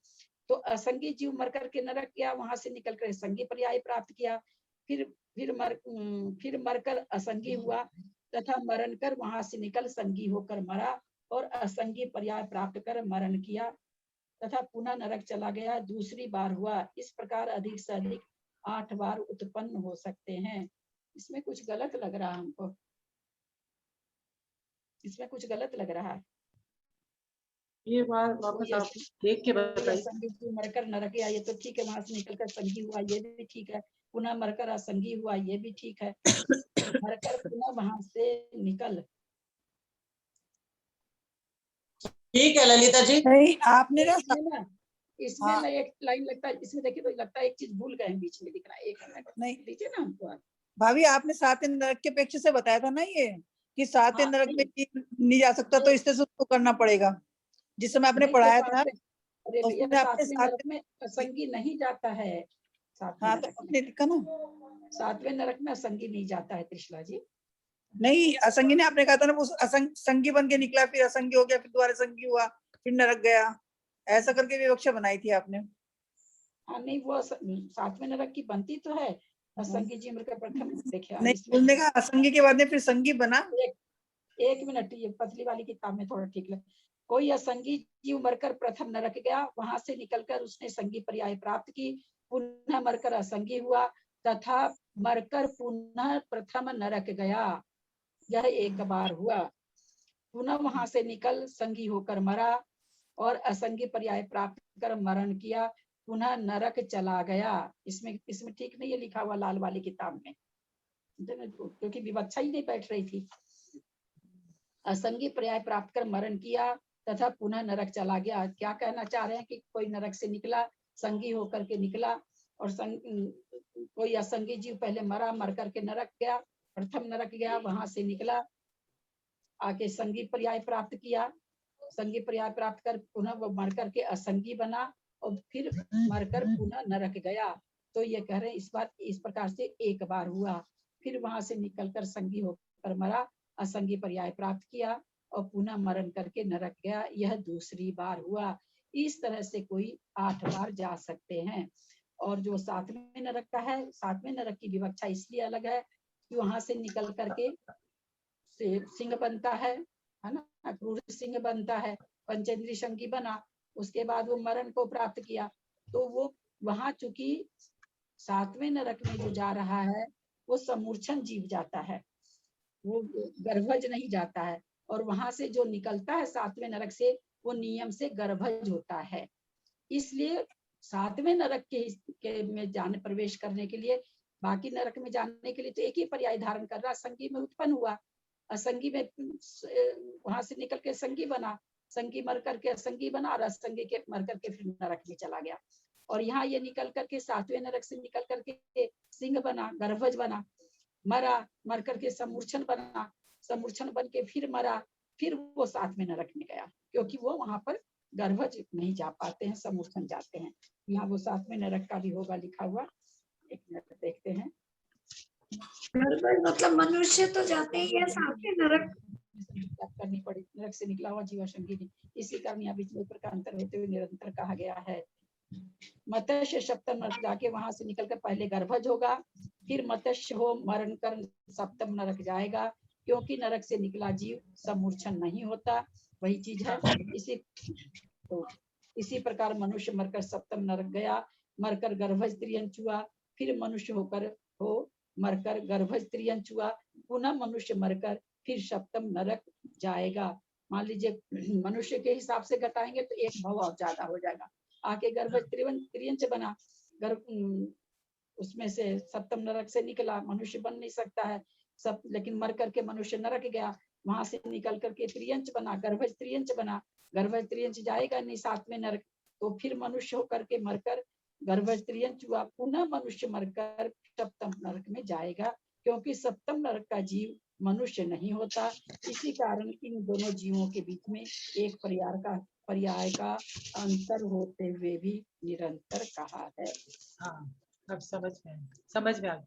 तो असंगी जीव मर करके नरक गया, वहां से निकल कर संगी पर्याय प्राप्त किया, फिर मरकर असंगी हुआ तथा मरण कर वहां से निकल संगी होकर मरा और असंगी पर्याय प्राप्त कर मरण किया तथा पुनः नरक चला गया, दूसरी बार हुआ। इस प्रकार अधिक से अधिक 8 बार उत्पन्न हो सकते हैं। इसमें कुछ गलत लग रहा है हमको, इसमें कुछ गलत लग रहा है। ये बात वापस आप देख के बताइए। असंगी मरकर नरक गया, ये तो ठीक है, वहां से निकलकर संगी हुआ, ये भी ठीक है। पुनः मरकर असंगी हुआ, ये भी ठीक है। मरकर पुनः वहां से निकल, ठीक है ललिता जी। नहीं आपने ना इसमें ना एक लाइन लगता है, इसमें देखिए तो लगता है एक चीज भूल गए हैं बीच में लिखना। एक मिनट नहीं दीजिए ना हमको आप। भाभी, आपने सातवें नरक के अपेक्षा से बताया था ना ये कि सातवें हाँ, नरक में नहीं जा सकता, तो इससे उसको करना पड़ेगा। जिस समय आपने नहीं तो पढ़ाया था अरे भैया, उसमें आपने सातवें नरक में असंगी नहीं जाता है। सातवें हाँ तो नरक में आपने लिखा ना, सातवें नरक में असंगी नहीं जाता है त्रिशला जी। नहीं असंगी ने आपने कहा था ना, वो संगी बन के निकला, फिर असंगी हो गया, फिर दोबारा संगी हुआ, फिर नरक गया, ऐसा करके विवक्षा बनाई थी आपने। हाँ नहीं, वो सातवें नरक की बनती तो है असंगी जी मृत प्रथम। देखिए नहीं, बोलने का असंगी के बाद में फिर संगी बना। एक मिनट, ये पतली वाली किताब में थोड़ा ठीक लग। कोई असंगी जीव मरकर प्रथम नरक गया, वहां से निकलकर उसने संगी पर्याय प्राप्त की, पुनः मरकर असंगी हुआ तथा मरकर पुनः प्रथम नरक गया, यह एक बार हुआ। पुनः वहां से निकल संगी होकर मरा और असंगी पर्याय प्राप्त कर मरण किया, पुनः नरक चला गया। इसमें ठीक नहीं है लिखा हुआ लाल वाली किताब में, क्योंकि विवक्षा ही नहीं बैठ रही थी। असंगी पर्याय प्राप्त कर मरण किया तथा पुनः नरक चला गया। क्या कहना चाह रहे हैं कि कोई नरक से निकला, संगी होकर के निकला, और कोई असंगी जीव पहले मरा, मर करके नरक गया, प्रथम नरक गया, वहां से निकला, आके संगी पर्याय प्राप्त किया, संगी पर्याय प्राप्त कर पुनः वो मर करके असंगी बना और फिर मरकर पुनः नरक गया। तो ये कह रहे हैं इस बार इस प्रकार से एक बार हुआ, फिर वहां से निकलकर संगी होकर मरा, असंगी पर्याय प्राप्त किया और पुनः मरण करके नरक गया, यह दूसरी बार हुआ। इस तरह से कोई 8 बार जा सकते हैं। और जो सातवें नरक का है, सातवें नरक की विवक्षा इसलिए अलग है कि वहां से निकल करके सिंह बनता है ना, क्रूर सिंह बनता है, पंचेंद्रीय संगी बना, उसके बाद वो मरण को प्राप्त किया। तो वो वहां चूंकि सातवें नरक में जो जा रहा है वो समूर्छन जीव जाता है, वो गर्भज नहीं जाता है, और वहां से जो निकलता है सातवें नरक से वो नियम से गर्भज होता है। इसलिए सातवें नरक के में जाने प्रवेश करने के लिए, बाकी नरक में जाने के लिए तो एक ही पर्याय धारण कर रहा, संगी में उत्पन्न हुआ, असंगी में वहां से निकल के संगी बना, संगी मर करके असंगी बना और असंगी के मर करके फिर नरक में चला गया। और यहाँ ये निकल करके सातवें नरक से निकल करके सिंह बना, गर्भज बना, मरा, मर करके समूर्छन बना, समूर्छन बन के फिर मरा, फिर वो सातवें नरक में गया, क्योंकि वो वहां पर गर्भज नहीं जा पाते हैं, समूर्छन जाते हैं। यहाँ वो सातवें नरक का भी होगा लिखा हुआ, एक मिनट देखते हैं। मतलब मनुष्य तो जाते ही है सातवें नरक करनी पड़ी, नरक से निकला हुआ जीव संगी, इसी कारण यहाँ बीच में प्रकार अंतर होते हुए निरंतर कहा गया है। मत्स्य सप्तम नरक जाके वहां से निकलकर पहले गर्भज होगा, फिर मत्स्य हो मरण कर सप्तम नरक जाएगा, क्योंकि नरक से निकला जीव समूर्छन नहीं होता, वही चीज है। इसी प्रकार मनुष्य मरकर सप्तम नरक गया, मरकर गर्भज त्रियंच हुआ, फिर मनुष्य होकर मरकर गर्भज त्रियंच हुआ, पुनः मनुष्य मरकर फिर सप्तम नरक जाएगा। मान लीजिए मनुष्य के हिसाब से घटाएंगे तो एक भाव और ज्यादा हो जाएगा, आके गर्भज त्रियंच बना, उसमें से सप्तम नरक से निकला, मनुष्य बन नहीं सकता है सब, लेकिन मर करके मनुष्य नरक गया, वहां से निकल करके त्रियंच बना, गर्भज त्रियंच बना, गर्भज त्रियंच जाएगा नहीं सातवें नरक, तो फिर मनुष्य होकर के मरकर गर्भज त्रियंच हुआ, पुनः मनुष्य मरकर सप्तम नरक में जाएगा, क्योंकि सप्तम नरक का जीव मनुष्य नहीं होता। इसी कारण इन दोनों जीवों के बीच में एक पर्याय का अंतर होते हुए भी निरंतर कहा है। हाँ, अब समझ में आ गया।